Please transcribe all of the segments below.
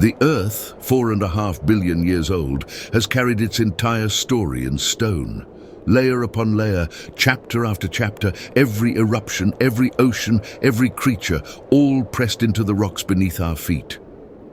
The Earth, 4.5 billion years old, has carried its entire story in stone. Layer upon layer, chapter after chapter, every eruption, every ocean, every creature, all pressed into the rocks beneath our feet.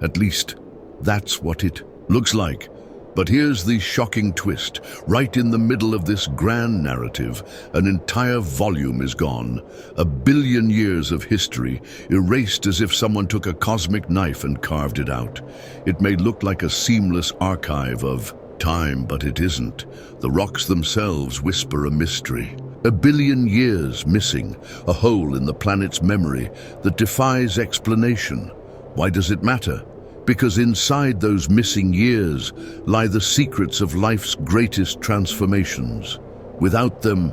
At least, that's what it looks like. But here's the shocking twist. Right in the middle of this grand narrative, an entire volume is gone. 1 billion years of history, erased as if someone took a cosmic knife and carved it out. It may look like a seamless archive of time, but it isn't. The rocks themselves whisper a mystery. 1 billion years missing, a hole in the planet's memory that defies explanation. Why does it matter? Because inside those missing years lie the secrets of life's greatest transformations. Without them,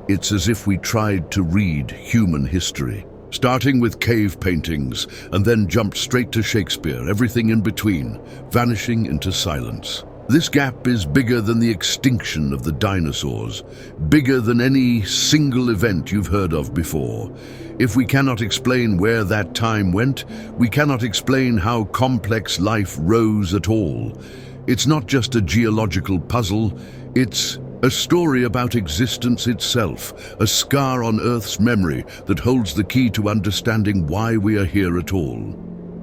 it's as if we tried to read human history. Starting with cave paintings and then jumped straight to Shakespeare, everything in between, vanishing into silence. This gap is bigger than the extinction of the dinosaurs, bigger than any single event you've heard of before. If we cannot explain where that time went, we cannot explain how complex life rose at all. It's not just a geological puzzle, it's a story about existence itself, a scar on Earth's memory that holds the key to understanding why we are here at all.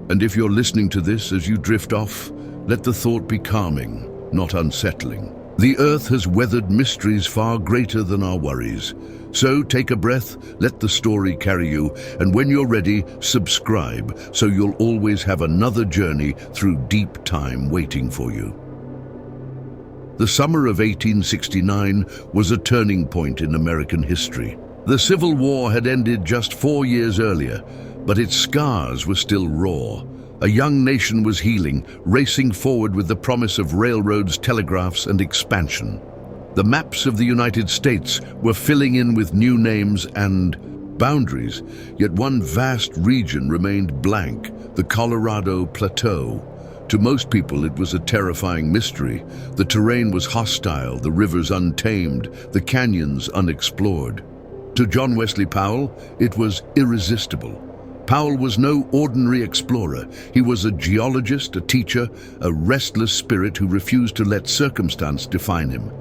And if you're listening to this as you drift off, let the thought be calming, not unsettling. The Earth has weathered mysteries far greater than our worries. So take a breath, let the story carry you, and when you're ready, subscribe so you'll always have another journey through deep time waiting for you. The summer of 1869 was a turning point in American history. The Civil War had ended just 4 years earlier, but its scars were still raw. A young nation was healing, racing forward with the promise of railroads, telegraphs, and expansion. The maps of the United States were filling in with new names and boundaries, yet one vast region remained blank, the Colorado Plateau. To most people, it was a terrifying mystery. The terrain was hostile, the rivers untamed, the canyons unexplored. To John Wesley Powell, it was irresistible. Powell was no ordinary explorer. He was a geologist, a teacher, a restless spirit who refused to let circumstance define him.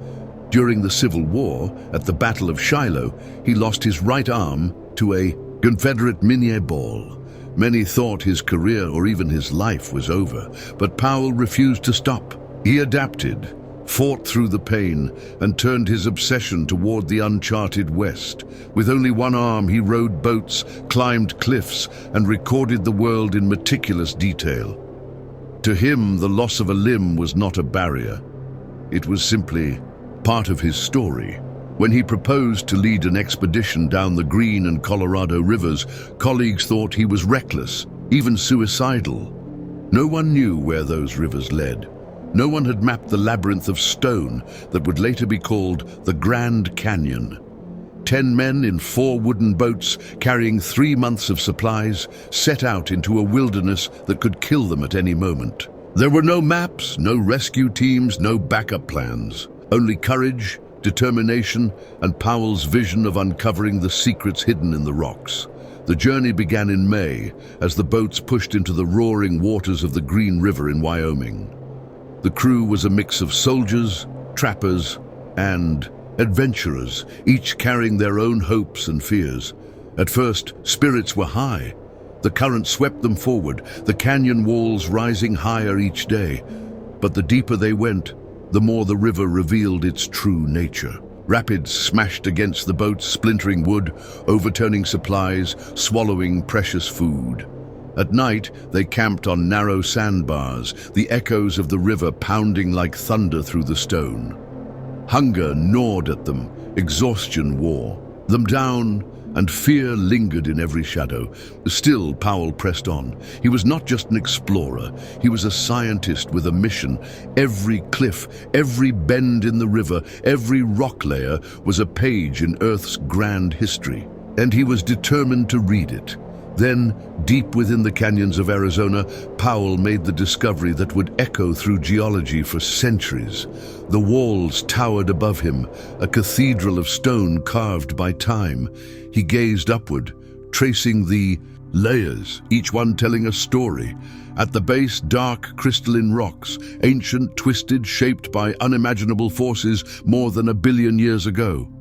During the Civil War, at the Battle of Shiloh, he lost his right arm to a Confederate minie ball. Many thought his career or even his life was over, but Powell refused to stop. He adapted, fought through the pain, and turned his obsession toward the uncharted West. With only one arm, he rowed boats, climbed cliffs, and recorded the world in meticulous detail. To him, the loss of a limb was not a barrier. It was simply part of his story. When he proposed to lead an expedition down the Green and Colorado rivers, colleagues thought he was reckless, even suicidal. No one knew where those rivers led. No one had mapped the labyrinth of stone that would later be called the Grand Canyon. 10 men in 4 wooden boats, carrying 3 months of supplies, set out into a wilderness that could kill them at any moment. There were no maps, no rescue teams, no backup plans. Only courage, determination, and Powell's vision of uncovering the secrets hidden in the rocks. The journey began in May, as the boats pushed into the roaring waters of the Green River in Wyoming. The crew was a mix of soldiers, trappers, and adventurers, each carrying their own hopes and fears. At first, spirits were high. The current swept them forward, the canyon walls rising higher each day. But the deeper they went, the more the river revealed its true nature. Rapids smashed against the boats, splintering wood, overturning supplies, swallowing precious food. At night, they camped on narrow sandbars, the echoes of the river pounding like thunder through the stone. Hunger gnawed at them, exhaustion wore them down, and fear lingered in every shadow. Still, Powell pressed on. He was not just an explorer, he was a scientist with a mission. Every cliff, every bend in the river, every rock layer was a page in Earth's grand history, and he was determined to read it. Then, deep within the canyons of Arizona, Powell made the discovery that would echo through geology for centuries. The walls towered above him, a cathedral of stone carved by time. He gazed upward, tracing the Layers, each one telling a story. At the base, dark crystalline rocks, ancient, twisted, shaped by unimaginable forces more than 1 billion years ago.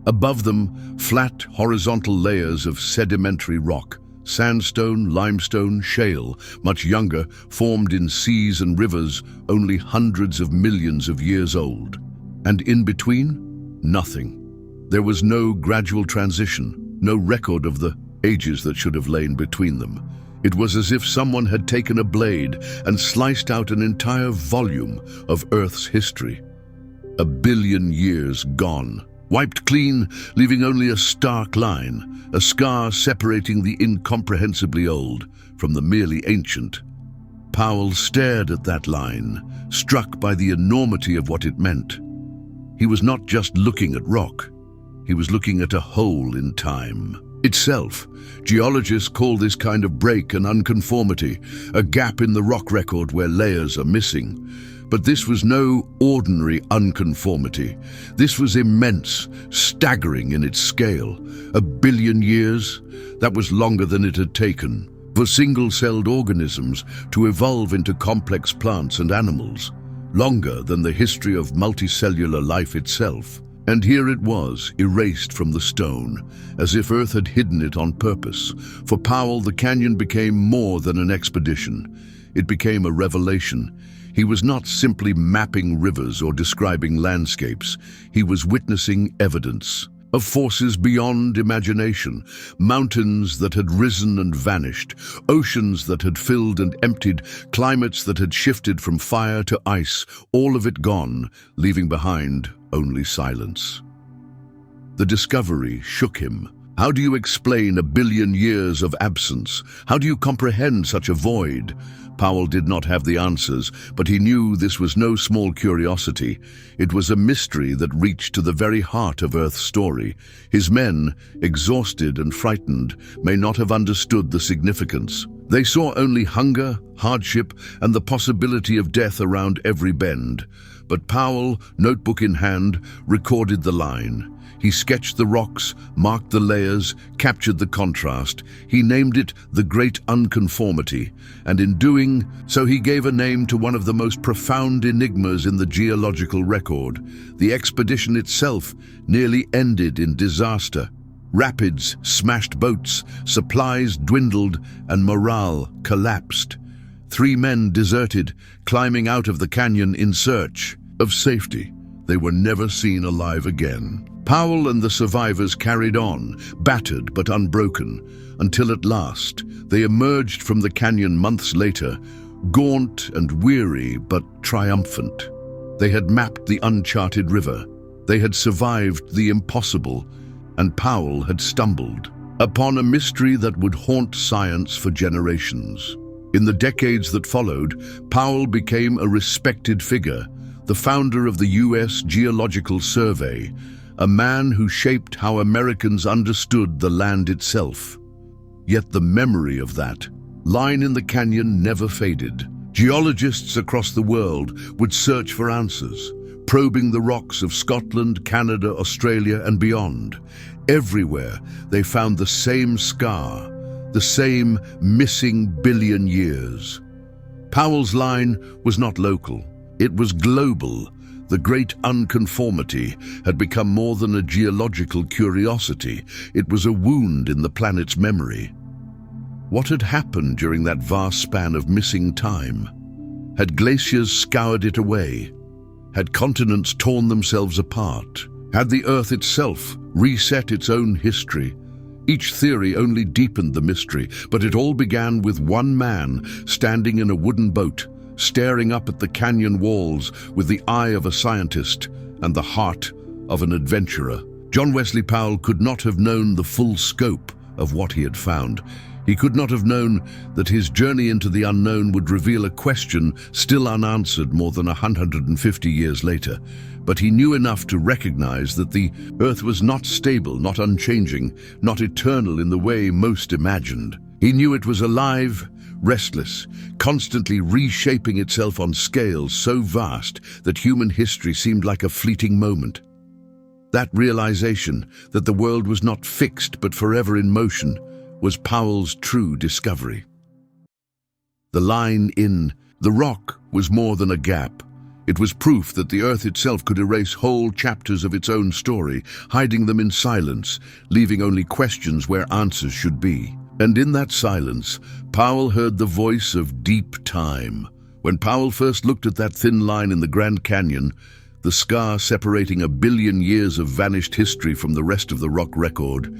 Above them, flat, horizontal layers of sedimentary rock, sandstone, limestone, shale, much younger, formed in seas and rivers only hundreds of millions of years old. And in between, nothing. There was no gradual transition, no record of the ages that should have lain between them. It was as if someone had taken a blade and sliced out an entire volume of Earth's history. 1 billion years gone, wiped clean, leaving only a stark line, a scar separating the incomprehensibly old from the merely ancient. Powell stared at that line, struck by the enormity of what it meant. He was not just looking at rock, he was looking at a hole in time itself. Geologists call this kind of break an unconformity, a gap in the rock record where layers are missing. But this was no ordinary unconformity. This was immense, staggering in its scale. 1 billion years? That was longer than it had taken for single-celled organisms to evolve into complex plants and animals. Longer than the history of multicellular life itself. And here it was, erased from the stone, as if Earth had hidden it on purpose. For Powell, the canyon became more than an expedition. It became a revelation. He was not simply mapping rivers or describing landscapes. He was witnessing evidence of forces beyond imagination, mountains that had risen and vanished, oceans that had filled and emptied, climates that had shifted from fire to ice, all of it gone, leaving behind only silence. The discovery shook him. How do you explain 1 billion years of absence? How do you comprehend such a void? Powell did not have the answers, but he knew this was no small curiosity. It was a mystery that reached to the very heart of Earth's story. His men, exhausted and frightened, may not have understood the significance. They saw only hunger, hardship, and the possibility of death around every bend. But Powell, notebook in hand, recorded the line. He sketched the rocks, marked the layers, captured the contrast. He named it the Great Unconformity, and in doing so he gave a name to one of the most profound enigmas in the geological record. The expedition itself nearly ended in disaster. Rapids smashed boats, supplies dwindled, and morale collapsed. 3 men deserted, climbing out of the canyon in search of safety. They were never seen alive again. Powell and the survivors carried on, battered but unbroken, until at last they emerged from the canyon months later, gaunt and weary but triumphant. They had mapped the uncharted river. They had survived the impossible, and Powell had stumbled upon a mystery that would haunt science for generations. In the decades that followed, Powell became a respected figure, the founder of the U.S. Geological Survey, a man who shaped how Americans understood the land itself. Yet the memory of that line in the canyon never faded. Geologists across the world would search for answers, probing the rocks of Scotland, Canada, Australia, and beyond. Everywhere they found the same scar, the same missing 1 billion years. Powell's line was not local, it was global. The Great Unconformity had become more than a geological curiosity. It was a wound in the planet's memory. What had happened during that vast span of missing time? Had glaciers scoured it away? Had continents torn themselves apart? Had the Earth itself reset its own history? Each theory only deepened the mystery, but it all began with one man standing in a wooden boat, staring up at the canyon walls with the eye of a scientist and the heart of an adventurer. John Wesley Powell could not have known the full scope of what he had found. He could not have known that his journey into the unknown would reveal a question still unanswered more than 150 years later. But he knew enough to recognize that the Earth was not stable, not unchanging, not eternal in the way most imagined. He knew it was alive, restless, constantly reshaping itself on scales so vast that human history seemed like a fleeting moment. That realization that the world was not fixed but forever in motion was Powell's true discovery. The line in "the rock" was more than a gap. It was proof that the Earth itself could erase whole chapters of its own story, hiding them in silence, leaving only questions where answers should be. And in that silence, Powell heard the voice of deep time. When Powell first looked at that thin line in the Grand Canyon, the scar separating 1 billion years of vanished history from the rest of the rock record,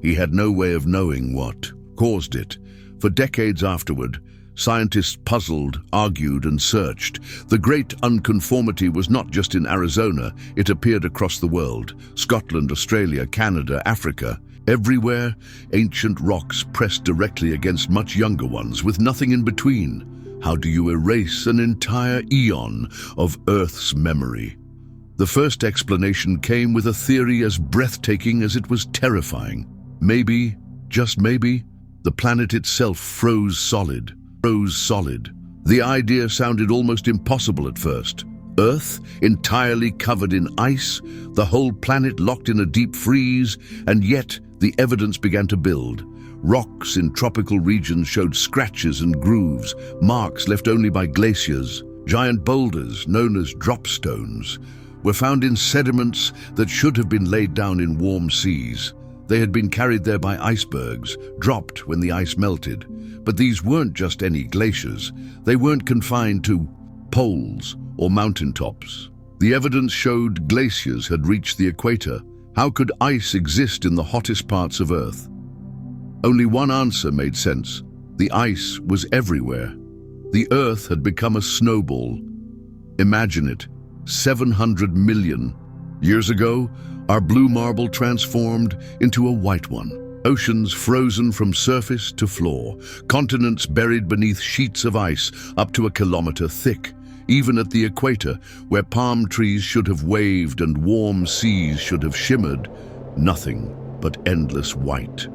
he had no way of knowing what caused it. For decades afterward, scientists puzzled, argued, and searched. The great unconformity was not just in Arizona, it appeared across the world. Scotland, Australia, Canada, Africa. Everywhere, ancient rocks pressed directly against much younger ones, with nothing in between. How do you erase an entire eon of Earth's memory? The first explanation came with a theory as breathtaking as it was terrifying. Maybe, just maybe, the planet itself froze solid. The idea sounded almost impossible at first. Earth entirely covered in ice, the whole planet locked in a deep freeze, and yet the evidence began to build. Rocks in tropical regions showed scratches and grooves, marks left only by glaciers. Giant boulders, known as drop stones, were found in sediments that should have been laid down in warm seas. They had been carried there by icebergs, dropped when the ice melted. But these weren't just any glaciers. They weren't confined to poles or mountaintops. The evidence showed glaciers had reached the equator. How could ice exist in the hottest parts of Earth? Only one answer made sense. The ice was everywhere. The Earth had become a snowball. Imagine it, 700 million years ago, our blue marble transformed into a white one. Oceans frozen from surface to floor, continents buried beneath sheets of ice up to 1 kilometer thick. Even at the equator, where palm trees should have waved and warm seas should have shimmered, nothing but endless white.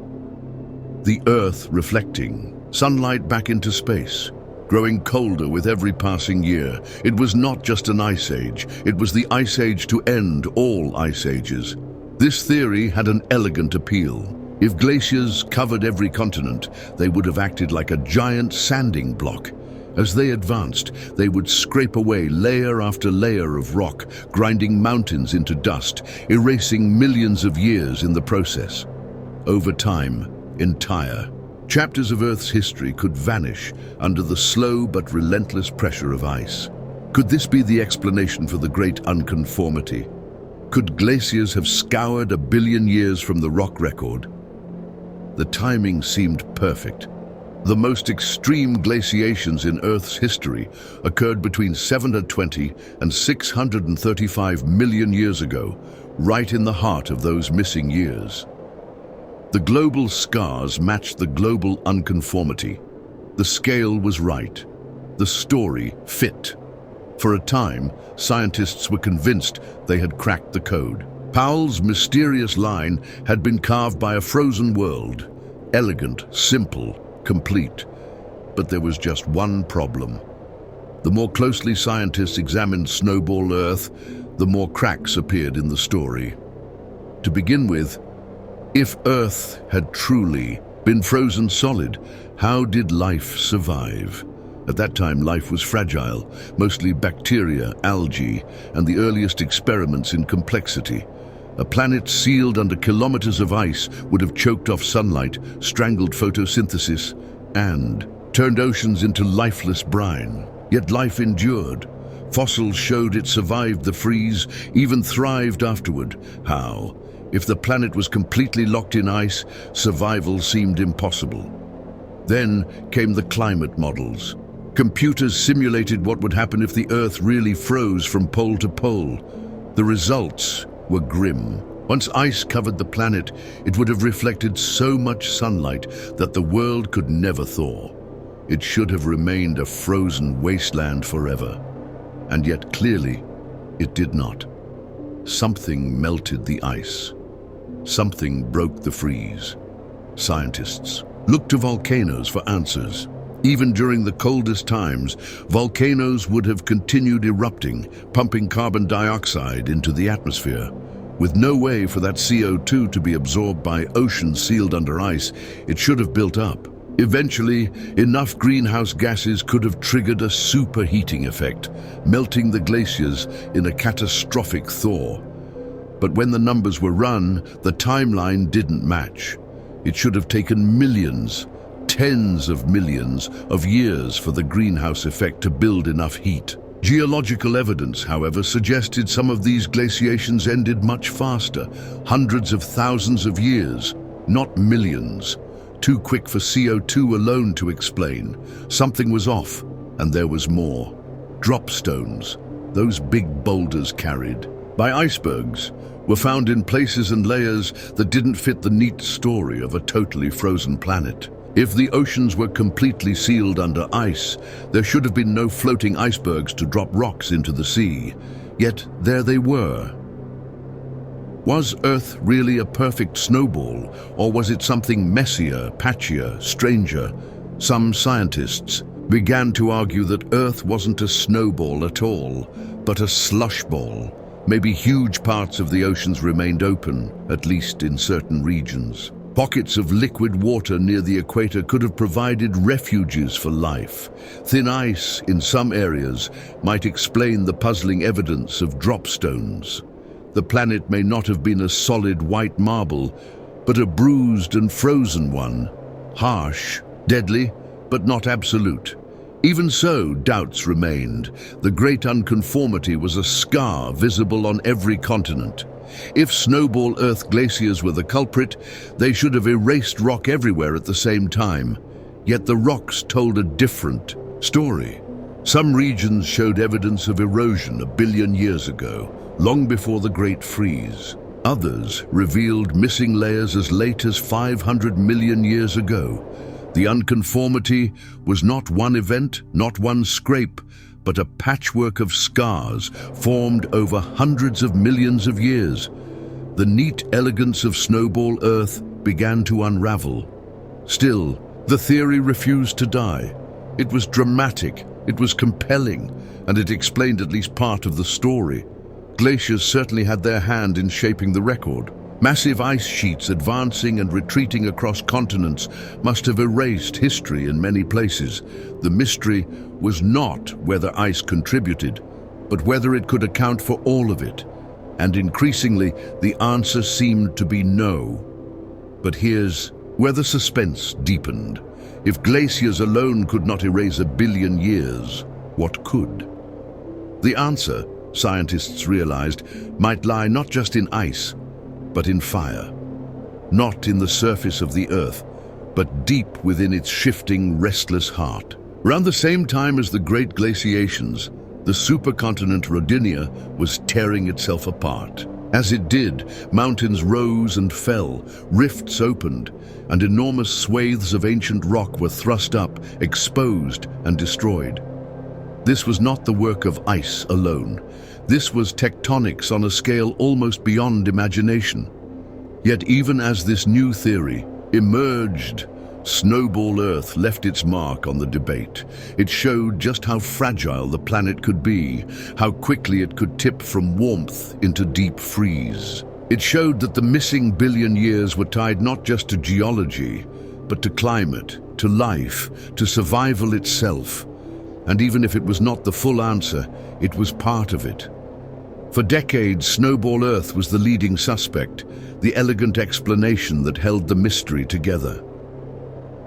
The Earth reflecting, sunlight back into space, growing colder with every passing year. It was not just an ice age, it was the ice age to end all ice ages. This theory had an elegant appeal. If glaciers covered every continent, they would have acted like a giant sanding block. As they advanced, they would scrape away layer after layer of rock, grinding mountains into dust, erasing millions of years in the process. Over time, entire chapters of Earth's history could vanish under the slow but relentless pressure of ice. Could this be the explanation for the great unconformity? Could glaciers have scoured 1 billion years from the rock record? The timing seemed perfect. The most extreme glaciations in Earth's history occurred between 720 and 635 million years ago, right in the heart of those missing years. The global scars matched the global unconformity. The scale was right. The story fit. For a time, scientists were convinced they had cracked the code. Powell's mysterious line had been carved by a frozen world. Elegant, simple, complete. But there was just one problem. The more closely scientists examined Snowball Earth, the more cracks appeared in the story. To begin with, if Earth had truly been frozen solid, how did life survive? At that time, life was fragile, mostly bacteria, algae, and the earliest experiments in complexity. A planet sealed under kilometers of ice would have choked off sunlight, strangled photosynthesis, and turned oceans into lifeless brine. Yet life endured. Fossils showed it survived the freeze, even thrived afterward. How? If the planet was completely locked in ice, survival seemed impossible. Then came the climate models. Computers simulated what would happen if the Earth really froze from pole to pole. The results were grim. Once ice covered the planet, it would have reflected so much sunlight that the world could never thaw. It should have remained a frozen wasteland forever. And yet clearly, it did not. Something melted the ice. Something broke the freeze. Scientists looked to volcanoes for answers. Even during the coldest times, volcanoes would have continued erupting, pumping carbon dioxide into the atmosphere. With no way for that CO2 to be absorbed by oceans sealed under ice, it should have built up. Eventually, enough greenhouse gases could have triggered a superheating effect, melting the glaciers in a catastrophic thaw. But when the numbers were run, the timeline didn't match. It should have taken millions, tens of millions of years for the greenhouse effect to build enough heat. Geological evidence, however, suggested some of these glaciations ended much faster, hundreds of thousands of years, not millions. Too quick for CO2 alone to explain. Something was off, and there was more. Drop stones, those big boulders carried by icebergs, were found in places and layers that didn't fit the neat story of a totally frozen planet. If the oceans were completely sealed under ice, there should have been no floating icebergs to drop rocks into the sea. Yet there they were. Was Earth really a perfect snowball, or was it something messier, patchier, stranger? Some scientists began to argue that Earth wasn't a snowball at all, but a slush ball. Maybe huge parts of the oceans remained open, at least in certain regions. Pockets of liquid water near the equator could have provided refuges for life. Thin ice in some areas might explain the puzzling evidence of drop stones. The planet may not have been a solid white marble, but a bruised and frozen one. Harsh, deadly, but not absolute. Even so, doubts remained. The great unconformity was a scar visible on every continent. If snowball Earth glaciers were the culprit, they should have erased rock everywhere at the same time. Yet the rocks told a different story. Some regions showed evidence of erosion 1 billion years ago, long before the Great Freeze. Others revealed missing layers as late as 500 million years ago. The unconformity was not one event, not one scrape, but a patchwork of scars formed over hundreds of millions of years. The neat elegance of snowball Earth began to unravel. Still, the theory refused to die. It was dramatic, it was compelling, and it explained at least part of the story. Glaciers certainly had their hand in shaping the record. Massive ice sheets advancing and retreating across continents must have erased history in many places. The mystery was not whether ice contributed, but whether it could account for all of it. And increasingly, the answer seemed to be no. But here's where the suspense deepened. If glaciers alone could not erase 1 billion years, what could? The answer, scientists realized, might lie not just in ice, but in fire. Not in the surface of the Earth, but deep within its shifting, restless heart. Around the same time as the great glaciations, the supercontinent Rodinia was tearing itself apart. As it did, mountains rose and fell, rifts opened, and enormous swathes of ancient rock were thrust up, exposed and destroyed. This was not the work of ice alone. This was tectonics on a scale almost beyond imagination. Yet even as this new theory emerged, Snowball Earth left its mark on the debate. It showed just how fragile the planet could be, how quickly it could tip from warmth into deep freeze. It showed that the missing 1 billion years were tied not just to geology, but to climate, to life, to survival itself. And even if it was not the full answer, it was part of it. For decades, Snowball Earth was the leading suspect, the elegant explanation that held the mystery together.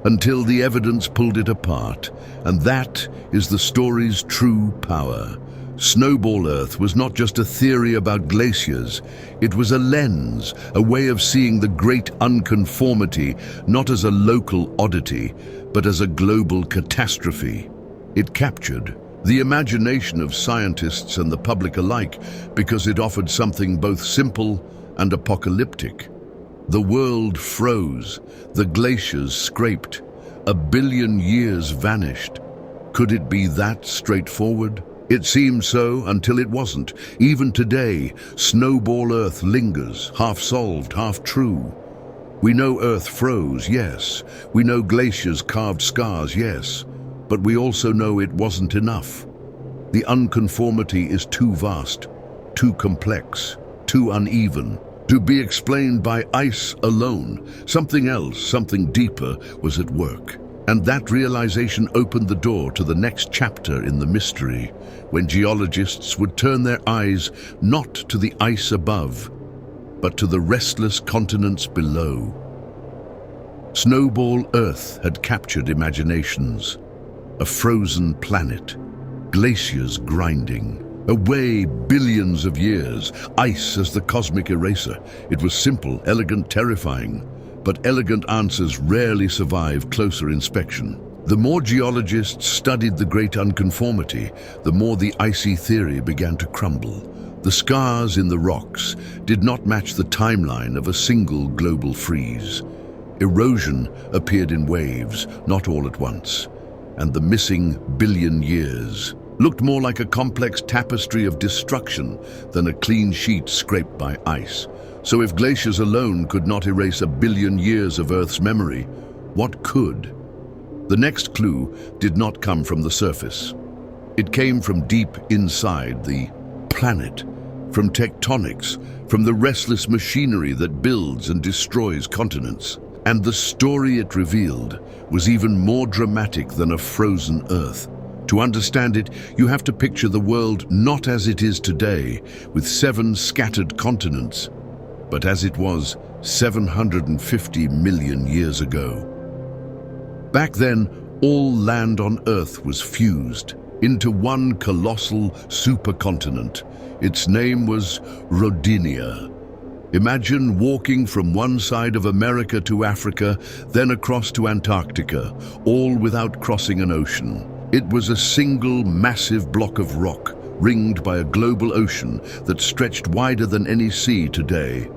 Until the evidence pulled it apart, and that is the story's true power. Snowball Earth was not just a theory about glaciers, it was a lens, a way of seeing the great unconformity, not as a local oddity, but as a global catastrophe. It captured the imagination of scientists and the public alike because it offered something both simple and apocalyptic. The world froze, the glaciers scraped, 1 billion years vanished. Could it be that straightforward? It seemed so until it wasn't. Even today, Snowball Earth lingers, half solved, half true. We know Earth froze, yes. We know glaciers carved scars, yes. But we also know it wasn't enough. The unconformity is too vast, too complex, too uneven. to be explained by ice alone. Something else, something deeper, was at work. And that realization opened the door to the next chapter in the mystery, when geologists would turn their eyes not to the ice above, but to the restless continents below. Snowball Earth had captured imaginations. A frozen planet, glaciers grinding. Away billions of years, ice as the cosmic eraser. It was simple, elegant, terrifying. But elegant answers rarely survive closer inspection. The more geologists studied the great unconformity, the more the icy theory began to crumble. The scars in the rocks did not match the timeline of a single global freeze. Erosion appeared in waves, not all at once. And the missing billion years looked more like a complex tapestry of destruction than a clean sheet scraped by ice. So if glaciers alone could not erase a billion years of Earth's memory, what could? The next clue did not come from the surface. It came from deep inside the planet, from tectonics, from the restless machinery that builds and destroys continents. And the story it revealed was even more dramatic than a frozen Earth. To understand it, you have to picture the world not as it is today, with 7 scattered continents, but as it was 750 million years ago. Back then, all land on Earth was fused into one colossal supercontinent. Its name was Rodinia. Imagine walking from one side of America to Africa, then across to Antarctica, all without crossing an ocean. It was a single massive block of rock, ringed by a global ocean that stretched wider than any sea today.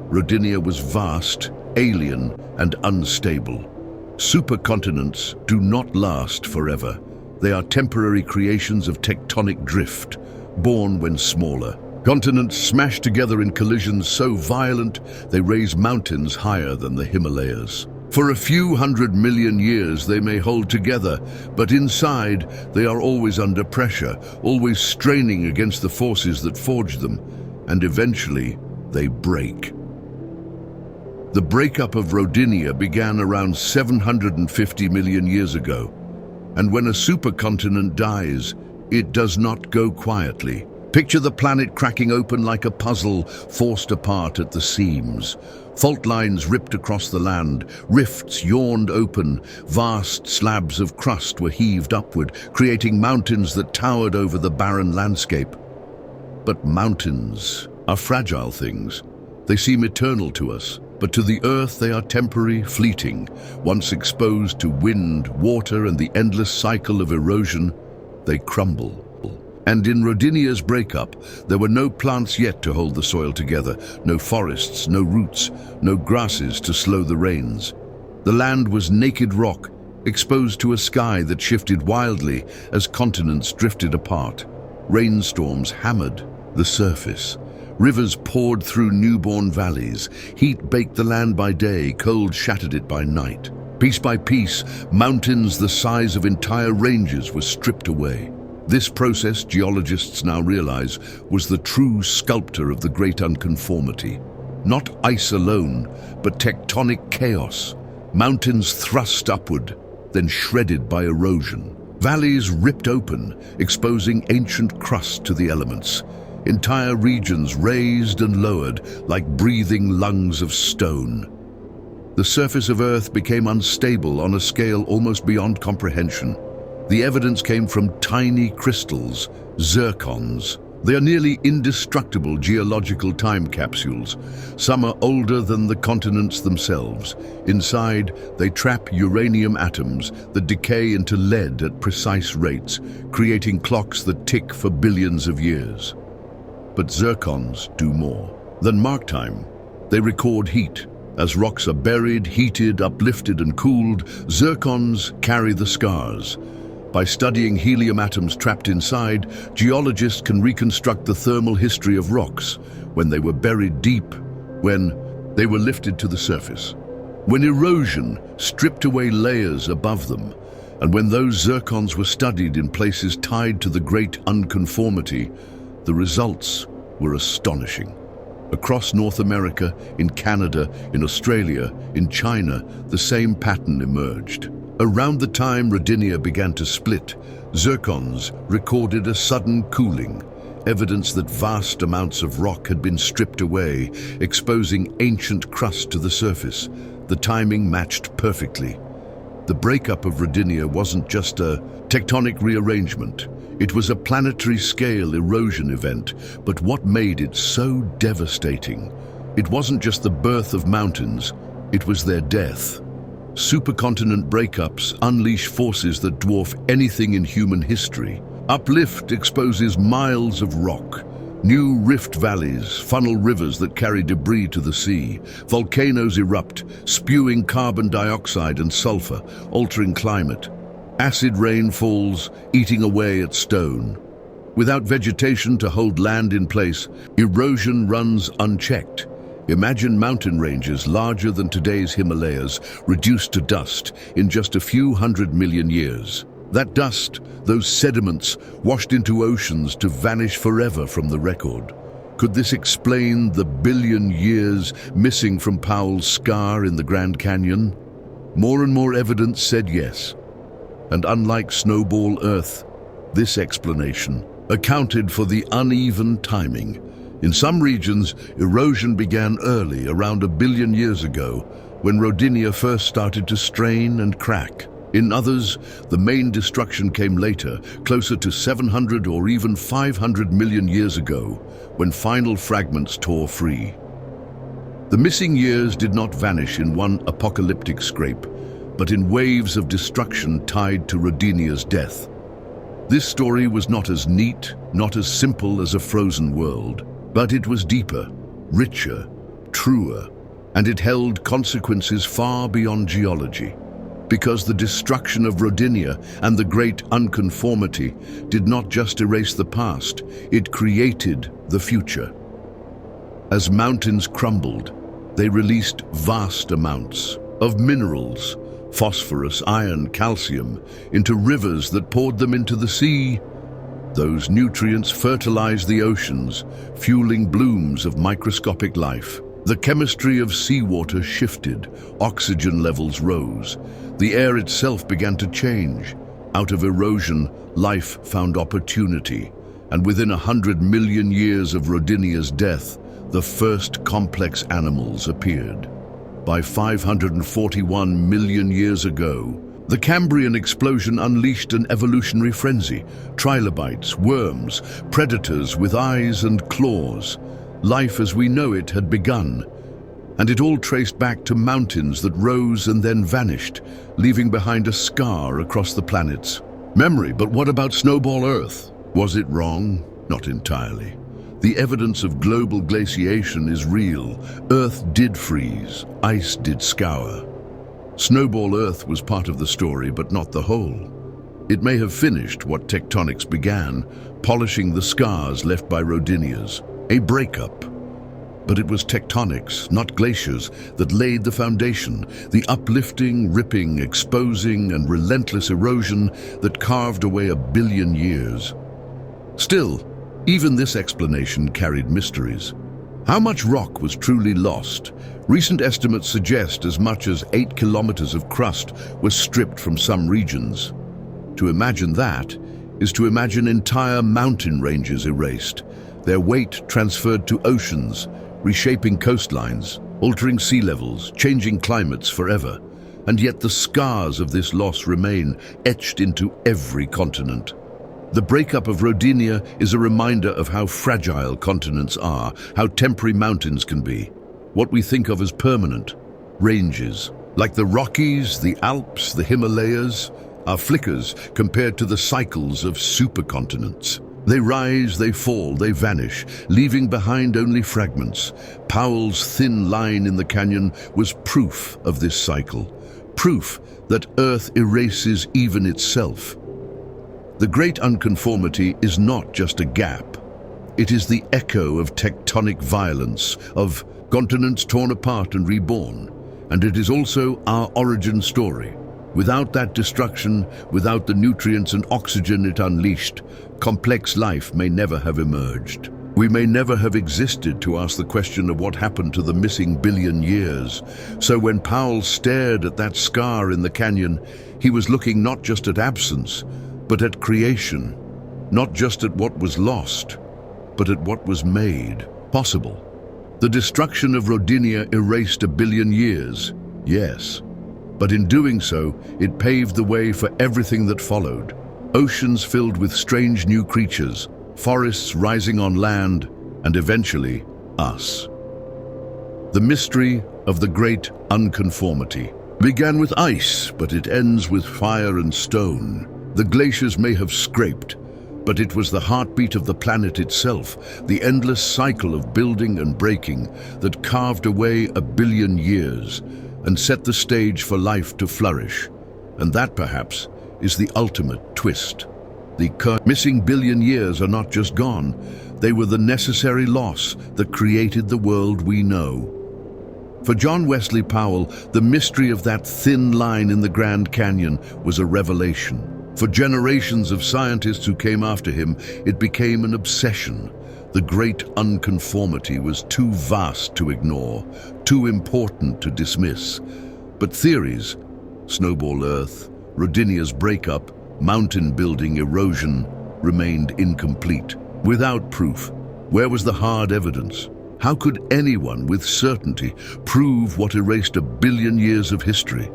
Rodinia was vast, alien, and unstable. Supercontinents do not last forever. They are temporary creations of tectonic drift, born when smaller. Continents smash together in collisions so violent they raise mountains higher than the Himalayas. For a few 100 million years they may hold together, but inside they are always under pressure, always straining against the forces that forged them, and eventually they break. The breakup of Rodinia began around 750 million years ago, and when a supercontinent dies, it does not go quietly. Picture the planet cracking open like a puzzle, forced apart at the seams. Fault lines ripped across the land, rifts yawned open, vast slabs of crust were heaved upward, creating mountains that towered over the barren landscape. But mountains are fragile things. They seem eternal to us, but to the Earth they are temporary, fleeting. Once exposed to wind, water, and the endless cycle of erosion, they crumble. And in Rodinia's breakup, there were no plants yet to hold the soil together, no forests, no roots, no grasses to slow the rains. The land was naked rock, exposed to a sky that shifted wildly as continents drifted apart. Rainstorms hammered the surface. Rivers poured through newborn valleys. Heat baked the land by day, cold shattered it by night. Piece by piece, mountains the size of entire ranges were stripped away. This process, geologists now realize, was the true sculptor of the great unconformity. Not ice alone, but tectonic chaos. Mountains thrust upward, then shredded by erosion. Valleys ripped open, exposing ancient crust to the elements. Entire regions raised and lowered like breathing lungs of stone. The surface of Earth became unstable on a scale almost beyond comprehension. The evidence came from tiny crystals, zircons. They are nearly indestructible geological time capsules. Some are older than the continents themselves. Inside, they trap uranium atoms that decay into lead at precise rates, creating clocks that tick for billions of years. But zircons do more than mark time. They record heat. As rocks are buried, heated, uplifted, and cooled, zircons carry the scars. By studying helium atoms trapped inside, geologists can reconstruct the thermal history of rocks, when they were buried deep, when they were lifted to the surface, when erosion stripped away layers above them, and when those zircons were studied in places tied to the great unconformity, the results were astonishing. Across North America, in Canada, in Australia, in China, the same pattern emerged. Around the time Rodinia began to split, zircons recorded a sudden cooling, evidence that vast amounts of rock had been stripped away, exposing ancient crust to the surface. The timing matched perfectly. The breakup of Rodinia wasn't just a tectonic rearrangement. It was a planetary-scale erosion event, but what made it so devastating? It wasn't just the birth of mountains, it was their death. Supercontinent breakups unleash forces that dwarf anything in human history. Uplift exposes miles of rock. New rift valleys funnel rivers that carry debris to the sea. Volcanoes erupt, spewing carbon dioxide and sulfur, altering climate. Acid rain falls, eating away at stone. Without vegetation to hold land in place, erosion runs unchecked. Imagine mountain ranges larger than today's Himalayas reduced to dust in just a few 100 million years. That dust, those sediments, washed into oceans to vanish forever from the record. Could this explain the billion years missing from Powell's scar in the Grand Canyon? More and more evidence said yes. And unlike Snowball Earth, this explanation accounted for the uneven timing. In some regions, erosion began early, around 1 billion years ago, when Rodinia first started to strain and crack. In others, the main destruction came later, closer to 700 or even 500 million years ago, when final fragments tore free. The missing years did not vanish in one apocalyptic scrape, but in waves of destruction tied to Rodinia's death. This story was not as neat, not as simple as a frozen world, but it was deeper, richer, truer, and it held consequences far beyond geology. Because the destruction of Rodinia and the great unconformity did not just erase the past, it created the future. As mountains crumbled, they released vast amounts of minerals, phosphorus, iron, calcium, into rivers that poured them into the sea. Those nutrients fertilized the oceans, fueling blooms of microscopic life. The chemistry of seawater shifted, oxygen levels rose. The air itself began to change. Out of erosion, life found opportunity. And within 100 million years of Rodinia's death, the first complex animals appeared. By 541 million years ago, the Cambrian explosion unleashed an evolutionary frenzy. Trilobites, worms, predators with eyes and claws. Life as we know it had begun, and it all traced back to mountains that rose and then vanished, leaving behind a scar across the planet's memory. But what about Snowball Earth? Was it wrong? Not entirely. The evidence of global glaciation is real. Earth did freeze, ice did scour. Snowball Earth was part of the story, but not the whole. It may have finished what tectonics began, polishing the scars left by Rodinia's. A breakup. But it was tectonics, not glaciers, that laid the foundation, the uplifting, ripping, exposing, and relentless erosion that carved away 1 billion years. Still, even this explanation carried mysteries. How much rock was truly lost? Recent estimates suggest as much as 8 kilometers of crust was stripped from some regions. To imagine that is to imagine entire mountain ranges erased, their weight transferred to oceans, reshaping coastlines, altering sea levels, changing climates forever. And yet the scars of this loss remain, etched into every continent. The breakup of Rodinia is a reminder of how fragile continents are, how temporary mountains can be. What we think of as permanent, ranges, like the Rockies, the Alps, the Himalayas, are flickers compared to the cycles of supercontinents. They rise, they fall, they vanish, leaving behind only fragments. Powell's thin line in the canyon was proof of this cycle, proof that Earth erases even itself. The great unconformity is not just a gap. It is the echo of tectonic violence, of continents torn apart and reborn. And it is also our origin story. Without that destruction, without the nutrients and oxygen it unleashed, complex life may never have emerged. We may never have existed to ask the question of what happened to the missing billion years. So when Powell stared at that scar in the canyon, he was looking not just at absence, but at creation. Not just at what was lost, but at what was made possible. The destruction of Rodinia erased a billion years, yes. But in doing so, it paved the way for everything that followed. Oceans filled with strange new creatures, forests rising on land, and eventually, us. The mystery of the great unconformity began with ice, but it ends with fire and stone. The glaciers may have scraped, but it was the heartbeat of the planet itself, the endless cycle of building and breaking that carved away a billion years and set the stage for life to flourish. And that, perhaps, is the ultimate twist. The missing billion years are not just gone, they were the necessary loss that created the world we know. For John Wesley Powell, the mystery of that thin line in the Grand Canyon was a revelation. For generations of scientists who came after him, it became an obsession. The great unconformity was too vast to ignore, too important to dismiss. But theories, Snowball Earth, Rodinia's breakup, mountain building erosion, remained incomplete. Without proof, where was the hard evidence? How could anyone with certainty prove what erased a billion years of history?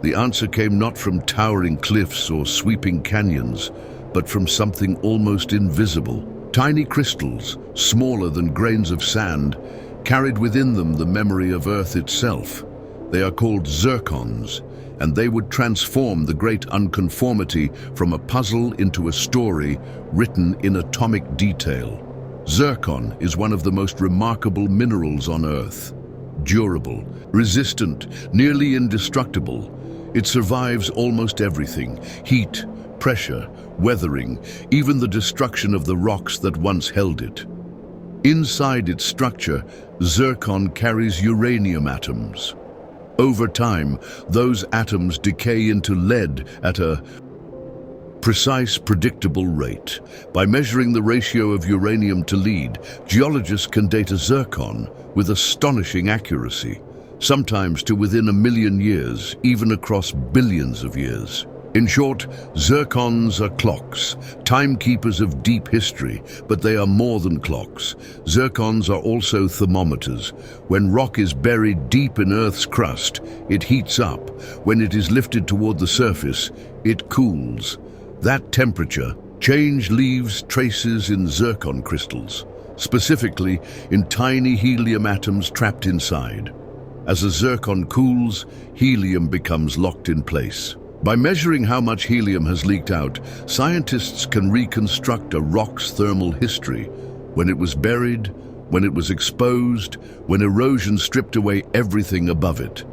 The answer came not from towering cliffs or sweeping canyons, but from something almost invisible. Tiny crystals, smaller than grains of sand, carried within them the memory of Earth itself. They are called zircons, and they would transform the great unconformity from a puzzle into a story written in atomic detail. Zircon is one of the most remarkable minerals on Earth. Durable, resistant, nearly indestructible. It survives almost everything: heat, pressure, weathering, even the destruction of the rocks that once held it. Inside its structure, zircon carries uranium atoms. Over time, those atoms decay into lead at a precise, predictable rate. By measuring the ratio of uranium to lead, geologists can date a zircon with astonishing accuracy, sometimes to within 1 million years, even across billions of years. In short, zircons are clocks, timekeepers of deep history, but they are more than clocks. Zircons are also thermometers. When rock is buried deep in Earth's crust, it heats up. When it is lifted toward the surface, it cools. That temperature change leaves traces in zircon crystals, specifically in tiny helium atoms trapped inside. As a zircon cools, helium becomes locked in place. By measuring how much helium has leaked out, scientists can reconstruct a rock's thermal history: when it was buried, when it was exposed, when erosion stripped away everything above it.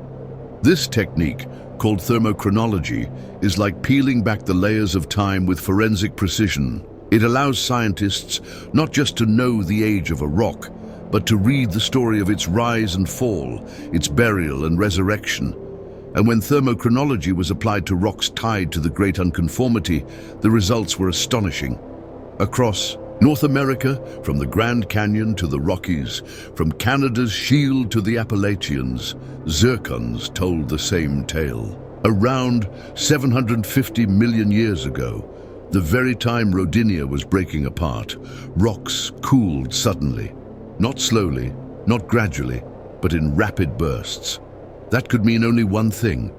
This technique, called thermochronology, is like peeling back the layers of time with forensic precision. It allows scientists not just to know the age of a rock, but to read the story of its rise and fall, its burial and resurrection. And when thermochronology was applied to rocks tied to the great unconformity, the results were astonishing. Across North America, from the Grand Canyon to the Rockies, from Canada's Shield to the Appalachians, zircons told the same tale. Around 750 million years ago, the very time Rodinia was breaking apart, rocks cooled suddenly. Not slowly, not gradually, but in rapid bursts. That could mean only one thing.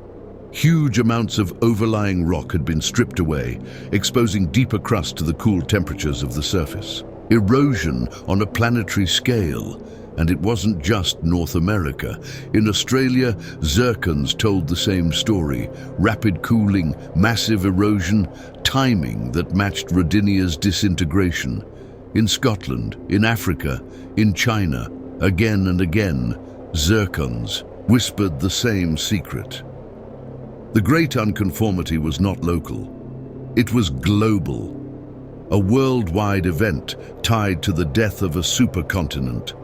Huge amounts of overlying rock had been stripped away, exposing deeper crust to the cool temperatures of the surface. Erosion on a planetary scale, and it wasn't just North America. In Australia, zircons told the same story: rapid cooling, massive erosion, timing that matched Rodinia's disintegration. In Scotland, in Africa, in China, again and again, zircons whispered the same secret. The great unconformity was not local. It was global, a worldwide event tied to the death of a supercontinent.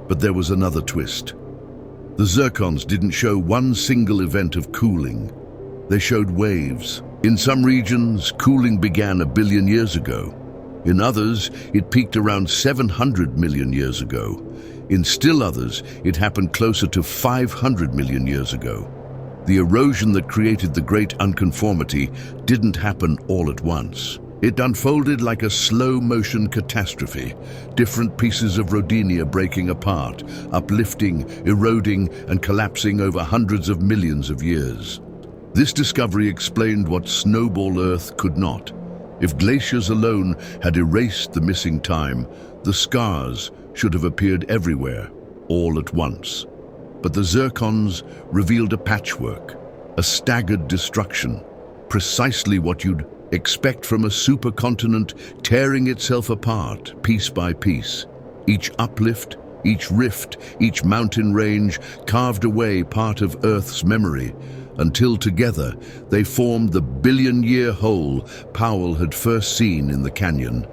But there was another twist. The zircons didn't show one single event of cooling. They showed waves. In some regions, cooling began 1 billion years ago. In others, it peaked around 700 million years ago. In still others, it happened closer to 500 million years ago. The erosion that created the Great Unconformity didn't happen all at once. It unfolded like a slow-motion catastrophe, different pieces of Rodinia breaking apart, uplifting, eroding, and collapsing over hundreds of millions of years. This discovery explained what snowball Earth could not. If glaciers alone had erased the missing time, the scars should have appeared everywhere, all at once. But the zircons revealed a patchwork, a staggered destruction, precisely what you'd expect from a supercontinent tearing itself apart, piece by piece. Each uplift, each rift, each mountain range carved away part of Earth's memory, until together they formed the billion-year whole Powell had first seen in the canyon.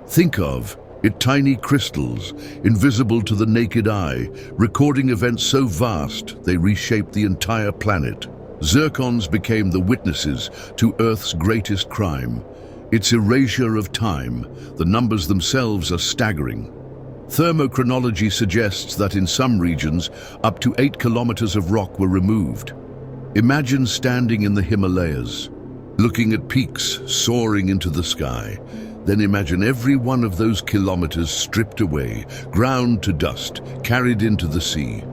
Think of it, tiny crystals, invisible to the naked eye, recording events so vast they reshaped the entire planet. Zircons became the witnesses to Earth's greatest crime, its erasure of time. The numbers themselves are staggering. Thermochronology suggests that in some regions, up to 8 kilometers of rock were removed. Imagine standing in the Himalayas, looking at peaks soaring into the sky. Then imagine every one of those kilometers stripped away, ground to dust, carried into the sea.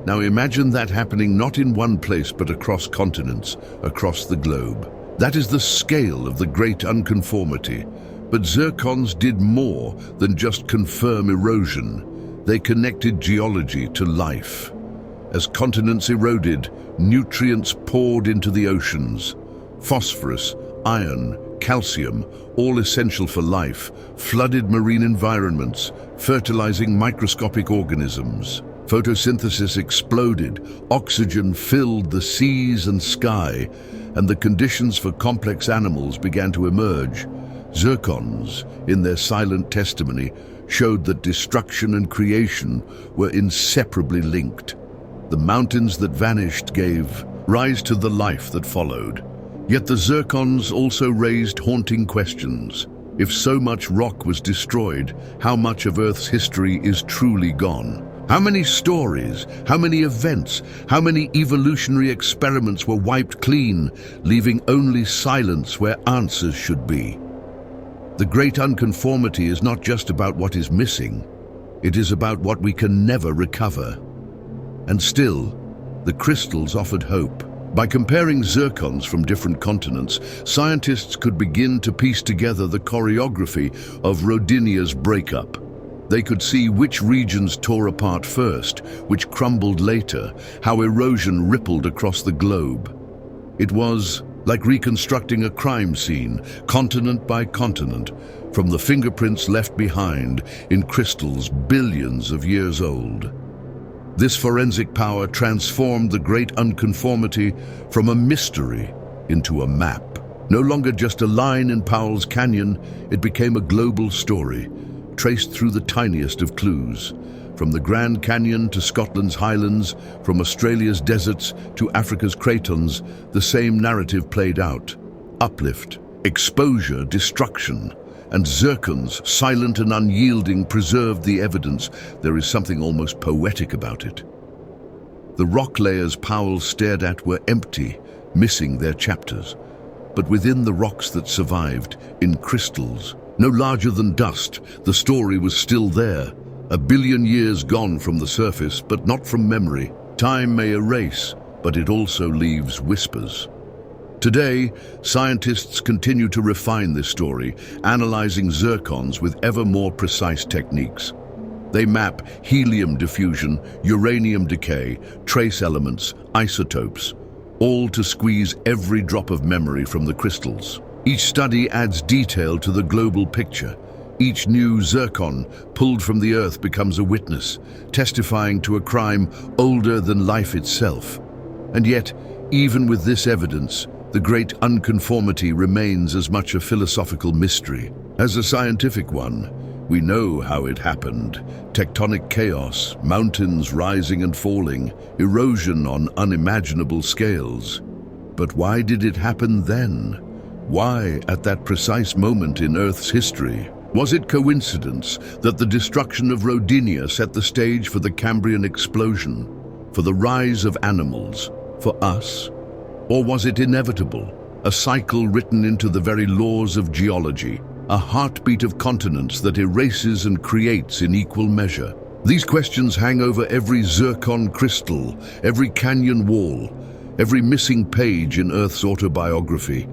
Now imagine that happening not in one place but across continents, across the globe. That is the scale of the Great Unconformity. But zircons did more than just confirm erosion. They connected geology to life. As continents eroded, nutrients poured into the oceans. Phosphorus, iron, calcium, all essential for life, flooded marine environments, fertilizing microscopic organisms. Photosynthesis exploded, oxygen filled the seas and sky, and the conditions for complex animals began to emerge. Zircons, in their silent testimony, showed that destruction and creation were inseparably linked. The mountains that vanished gave rise to the life that followed. Yet the zircons also raised haunting questions. If so much rock was destroyed, how much of Earth's history is truly gone? How many stories, how many events, how many evolutionary experiments were wiped clean, leaving only silence where answers should be? The Great Unconformity is not just about what is missing, it is about what we can never recover. And still, the crystals offered hope. By comparing zircons from different continents, scientists could begin to piece together the choreography of Rodinia's breakup. They could see which regions tore apart first, which crumbled later, how erosion rippled across the globe. It was like reconstructing a crime scene, continent by continent, from the fingerprints left behind in crystals billions of years old. This forensic power transformed the Great Unconformity from a mystery into a map. No longer just a line in Powell's Canyon, it became a global story, traced through the tiniest of clues. From the Grand Canyon to Scotland's highlands, from Australia's deserts to Africa's cratons, the same narrative played out. Uplift, exposure, destruction, and zircons, silent and unyielding, preserved the evidence. There is something almost poetic about it. The rock layers Powell stared at were empty, missing their chapters. But within the rocks that survived, in crystals, no larger than dust, the story was still there. 1 billion years gone from the surface, but not from memory. Time may erase, but it also leaves whispers. Today, scientists continue to refine this story, analyzing zircons with ever more precise techniques. They map helium diffusion, uranium decay, trace elements, isotopes, all to squeeze every drop of memory from the crystals. Each study adds detail to the global picture. Each new zircon pulled from the earth becomes a witness, testifying to a crime older than life itself. And yet, even with this evidence, the Great Unconformity remains as much a philosophical mystery as a scientific one. We know how it happened: tectonic chaos, mountains rising and falling, erosion on unimaginable scales. But why did it happen then? Why, at that precise moment in Earth's history? Was it coincidence that the destruction of Rodinia set the stage for the Cambrian explosion, for the rise of animals, for us? Or was it inevitable, a cycle written into the very laws of geology, a heartbeat of continents that erases and creates in equal measure? These questions hang over every zircon crystal, every canyon wall, every missing page in Earth's autobiography.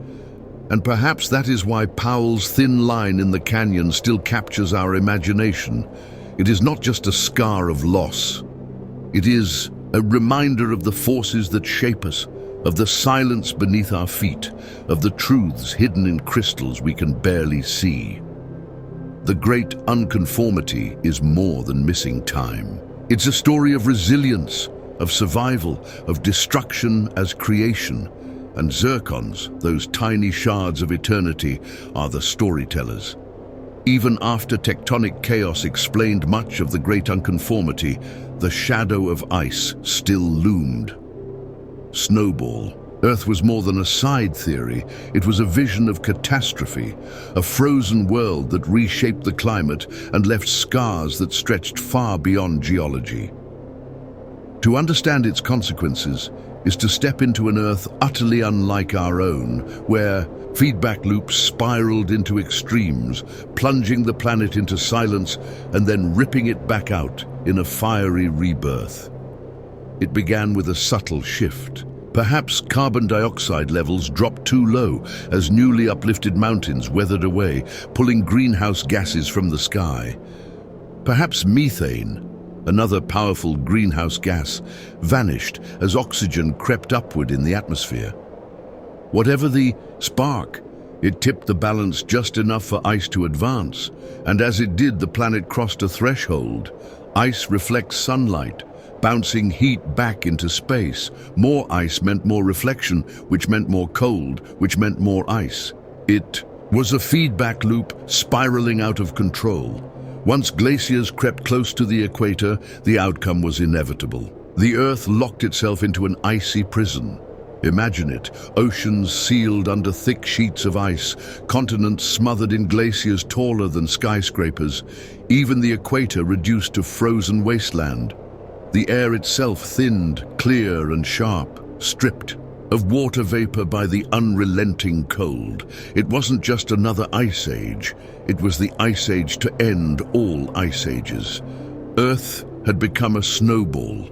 And perhaps that is why Powell's thin line in the canyon still captures our imagination. It is not just a scar of loss. It is a reminder of the forces that shape us, of the silence beneath our feet, of the truths hidden in crystals we can barely see. The great unconformity is more than missing time. It's a story of resilience, of survival, of destruction as creation. And zircons, those tiny shards of eternity, are the storytellers. Even after tectonic chaos explained much of the great unconformity, the shadow of ice still loomed. Snowball. Earth was more than a side theory, it was a vision of catastrophe, a frozen world that reshaped the climate and left scars that stretched far beyond geology. To understand its consequences is to step into an Earth utterly unlike our own, where feedback loops spiraled into extremes, plunging the planet into silence and then ripping it back out in a fiery rebirth. It began with a subtle shift. Perhaps carbon dioxide levels dropped too low as newly uplifted mountains weathered away, pulling greenhouse gases from the sky. Perhaps methane, another powerful greenhouse gas, vanished as oxygen crept upward in the atmosphere. Whatever the spark, it tipped the balance just enough for ice to advance, and as it did, the planet crossed a threshold. Ice reflects sunlight, bouncing heat back into space. More ice meant more reflection, which meant more cold, which meant more ice. It was a feedback loop spiraling out of control. Once glaciers crept close to the equator, the outcome was inevitable. The Earth locked itself into an icy prison. Imagine it, oceans sealed under thick sheets of ice, continents smothered in glaciers taller than skyscrapers, even the equator reduced to frozen wasteland. The air itself thinned, clear and sharp, stripped of water vapor by the unrelenting cold. It wasn't just another ice age, it was the ice age to end all ice ages. Earth had become a snowball.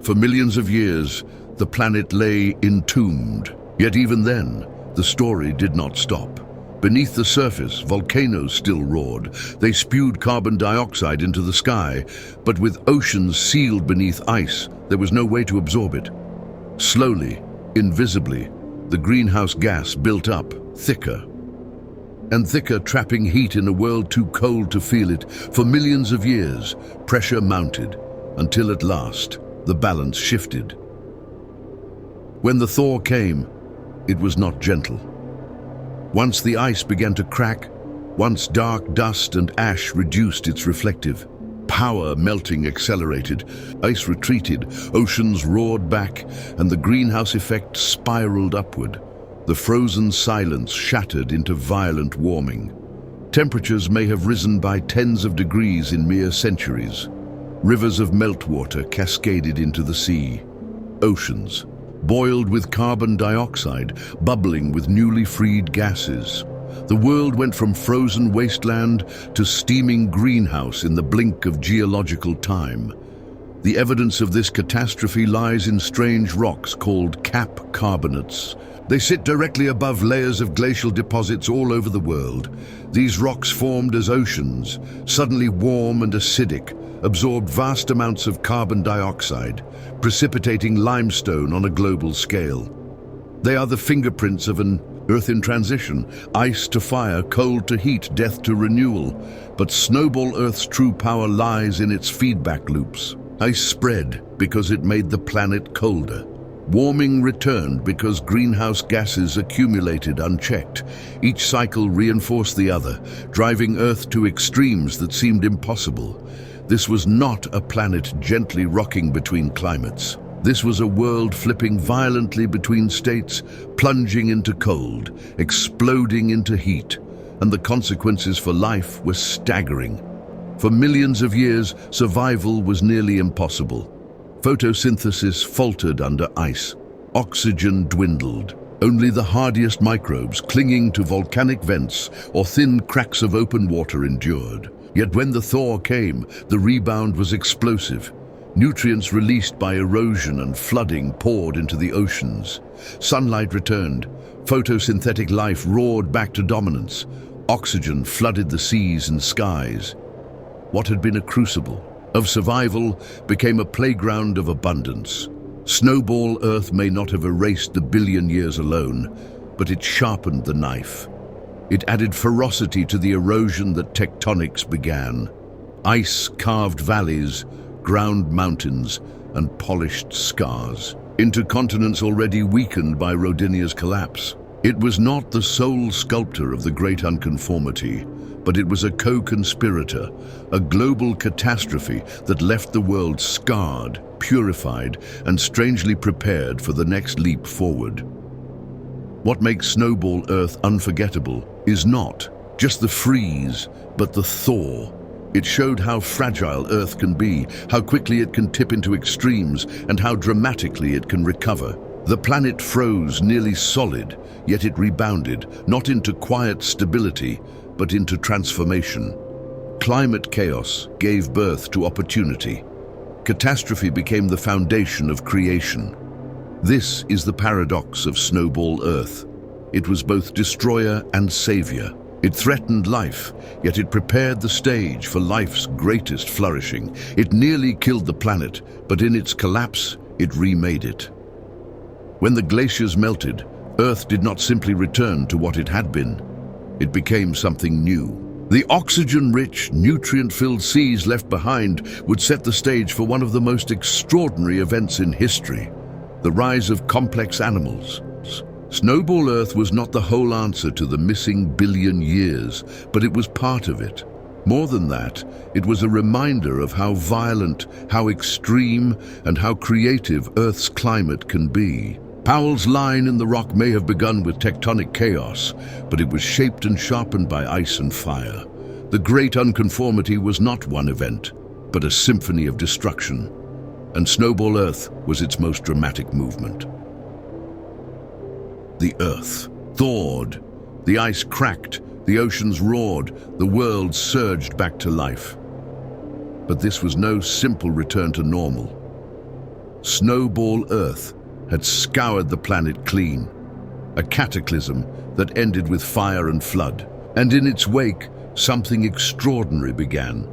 For millions of years, the planet lay entombed. Yet even then, the story did not stop. Beneath the surface, volcanoes still roared. They spewed carbon dioxide into the sky, but with oceans sealed beneath ice, there was no way to absorb it. Slowly, invisibly, the greenhouse gas built up, thicker and thicker, trapping heat in a world too cold to feel it. For millions of years, pressure mounted, until at last, the balance shifted. When the thaw came, it was not gentle. Once the ice began to crack, once dark dust and ash reduced its reflective power, melting accelerated, ice retreated, oceans roared back, and the greenhouse effect spiraled upward. The frozen silence shattered into violent warming. Temperatures may have risen by tens of degrees in mere centuries. Rivers of meltwater cascaded into the sea. Oceans, boiled with carbon dioxide, bubbling with newly freed gases. The world went from frozen wasteland to steaming greenhouse in the blink of geological time. The evidence of this catastrophe lies in strange rocks called cap carbonates. They sit directly above layers of glacial deposits all over the world. These rocks formed as oceans, suddenly warm and acidic, absorbed vast amounts of carbon dioxide, precipitating limestone on a global scale. They are the fingerprints of an Earth in transition, ice to fire, cold to heat, death to renewal. But Snowball Earth's true power lies in its feedback loops. Ice spread because it made the planet colder. Warming returned because greenhouse gases accumulated unchecked. Each cycle reinforced the other, driving Earth to extremes that seemed impossible. This was not a planet gently rocking between climates. This was a world flipping violently between states, plunging into cold, exploding into heat. and the consequences for life were staggering. For millions of years, survival was nearly impossible. Photosynthesis faltered under ice. Oxygen dwindled. Only the hardiest microbes clinging to volcanic vents or thin cracks of open water endured. Yet when the thaw came, the rebound was explosive. Nutrients released by erosion and flooding poured into the oceans. Sunlight returned. Photosynthetic life roared back to dominance. Oxygen flooded the seas and skies. What had been a crucible of survival became a playground of abundance. Snowball Earth may not have erased the billion years alone, but it sharpened the knife. It added ferocity to the erosion that tectonics began. Ice carved valleys, ground mountains, and polished scars into continents already weakened by Rodinia's collapse. It was not the sole sculptor of the great unconformity, but it was a co-conspirator, a global catastrophe that left the world scarred, purified, and strangely prepared for the next leap forward. What makes Snowball Earth unforgettable is not just the freeze, but the thaw. It showed how fragile Earth can be, how quickly it can tip into extremes, and how dramatically it can recover. The planet froze nearly solid, yet it rebounded, not into quiet stability, but into transformation. Climate chaos gave birth to opportunity. Catastrophe became the foundation of creation. This is the paradox of Snowball Earth. It was both destroyer and savior. It threatened life, yet it prepared the stage for life's greatest flourishing. It nearly killed the planet, but in its collapse, it remade it. When the glaciers melted, Earth did not simply return to what it had been. It became something new. The oxygen-rich, nutrient-filled seas left behind would set the stage for one of the most extraordinary events in history, the rise of complex animals. Snowball Earth was not the whole answer to the missing billion years, but it was part of it. More than that, it was a reminder of how violent, how extreme, and how creative Earth's climate can be. Powell's line in the rock may have begun with tectonic chaos, but it was shaped and sharpened by ice and fire. The great unconformity was not one event, but a symphony of destruction. And Snowball Earth was its most dramatic movement. The Earth thawed, the ice cracked, the oceans roared, the world surged back to life. But this was no simple return to normal. Snowball Earth had scoured the planet clean, a cataclysm that ended with fire and flood. And in its wake, something extraordinary began.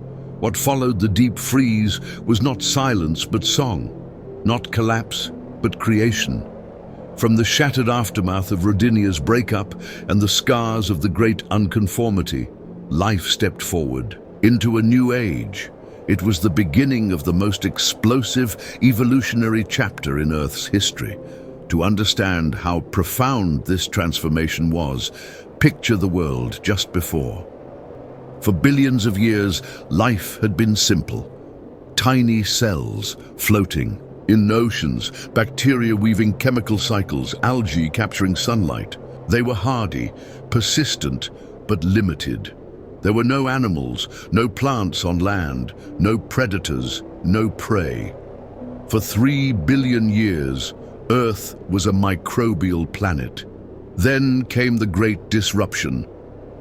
What followed the deep freeze was not silence but song, not collapse but creation. From the shattered aftermath of Rodinia's breakup and the scars of the great unconformity, life stepped forward into a new age. It was the beginning of the most explosive evolutionary chapter in Earth's history. To understand how profound this transformation was, picture the world just before. For billions of years, life had been simple. Tiny cells floating in oceans, bacteria weaving chemical cycles, algae capturing sunlight. They were hardy, persistent, but limited. There were no animals, no plants on land, no predators, no prey. For 3 billion years, Earth was a microbial planet. Then came the great disruption.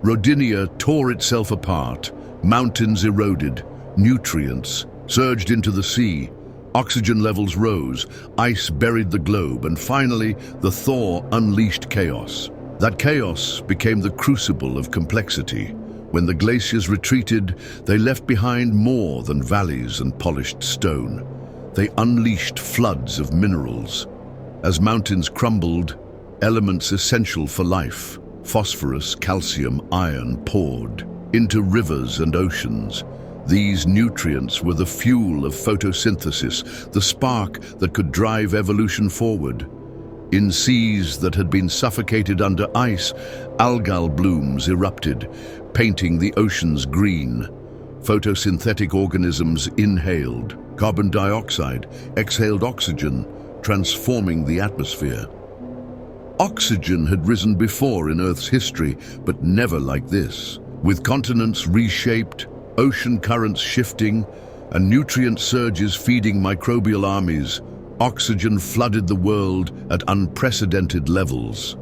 Rodinia tore itself apart, mountains eroded, nutrients surged into the sea, oxygen levels rose, ice buried the globe, and finally, the thaw unleashed chaos. That chaos became the crucible of complexity. When the glaciers retreated, they left behind more than valleys and polished stone. They unleashed floods of minerals. As mountains crumbled, elements essential for life, phosphorus, calcium, iron, poured into rivers and oceans. These nutrients were the fuel of photosynthesis, the spark that could drive evolution forward. In seas that had been suffocated under ice, algal blooms erupted, painting the oceans green. Photosynthetic organisms inhaled carbon dioxide, exhaled oxygen, transforming the atmosphere. Oxygen had risen before in Earth's history, but never like this. With continents reshaped, ocean currents shifting, and nutrient surges feeding microbial armies, oxygen flooded the world at unprecedented levels.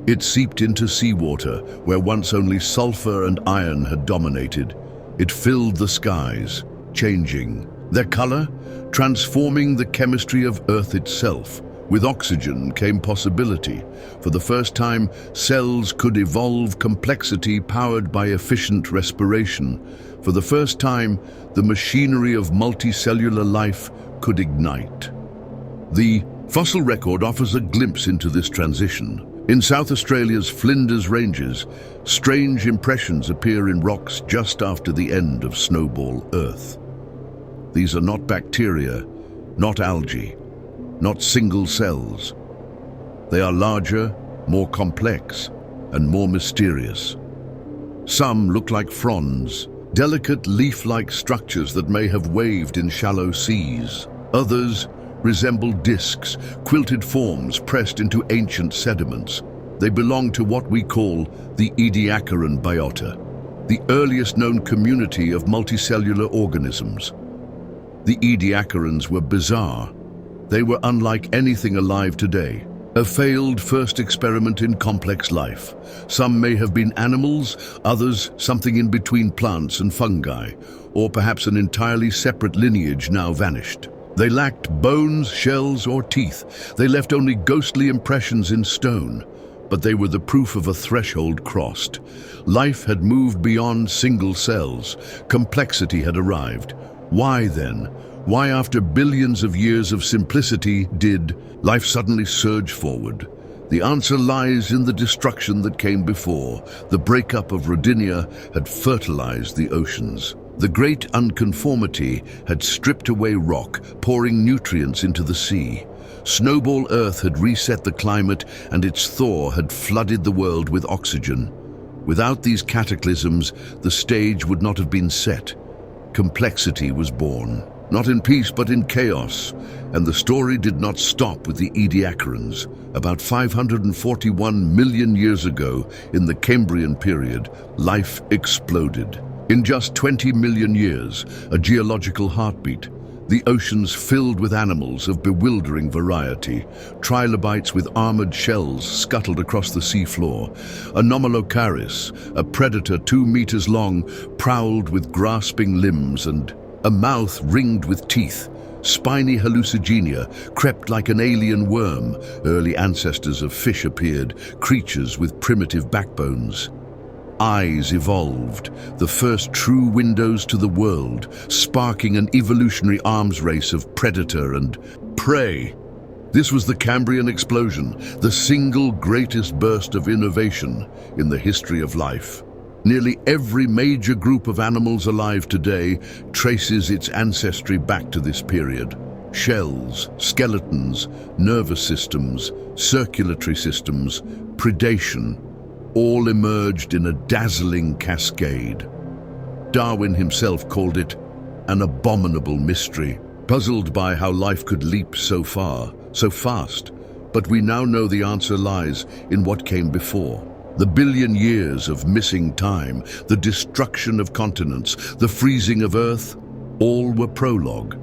It seeped into seawater, where once only sulfur and iron had dominated. It filled the skies, changing their color, transforming the chemistry of Earth itself. With oxygen came possibility. For the first time, cells could evolve complexity powered by efficient respiration. For the first time, the machinery of multicellular life could ignite. The fossil record offers a glimpse into this transition. In South Australia's Flinders Ranges, strange impressions appear in rocks just after the end of snowball Earth. These are not bacteria, not algae, not single cells. They are larger, more complex, and more mysterious. Some look like fronds, delicate leaf-like structures that may have waved in shallow seas. Others resemble discs, quilted forms pressed into ancient sediments. They belong to what we call the Ediacaran biota, the earliest known community of multicellular organisms. The Ediacarans were bizarre. They were unlike anything alive today, a failed first experiment in complex life. Some may have been animals, others something in between plants and fungi, or perhaps an entirely separate lineage now vanished. They lacked bones, shells, or teeth. They left only ghostly impressions in stone, but they were the proof of a threshold crossed. Life had moved beyond single cells. Complexity had arrived. Why then? Why, after billions of years of simplicity, did life suddenly surge forward? The answer lies in the destruction that came before. The breakup of Rodinia had fertilized the oceans. The great unconformity had stripped away rock, pouring nutrients into the sea. Snowball Earth had reset the climate, and its thaw had flooded the world with oxygen. Without these cataclysms, the stage would not have been set. Complexity was born, not in peace but in chaos, and the story did not stop with the Ediacarans. About 541 million years ago, in the Cambrian period, life exploded. In just 20 million years, a geological heartbeat, the oceans filled with animals of bewildering variety. Trilobites with armored shells scuttled across the seafloor. Anomalocaris, a predator 2 meters long, prowled with grasping limbs and a mouth ringed with teeth. Spiny hallucigenia crept like an alien worm. Early ancestors of fish appeared, creatures with primitive backbones. Eyes evolved, the first true windows to the world, sparking an evolutionary arms race of predator and prey. This was the Cambrian explosion, the single greatest burst of innovation in the history of life. Nearly every major group of animals alive today traces its ancestry back to this period. Shells, skeletons, nervous systems, circulatory systems, predation, all emerged in a dazzling cascade. Darwin himself called it an abominable mystery, puzzled by how life could leap so far, so fast. But we now know the answer lies in what came before. The billion years of missing time, the destruction of continents, the freezing of Earth, all were prologue.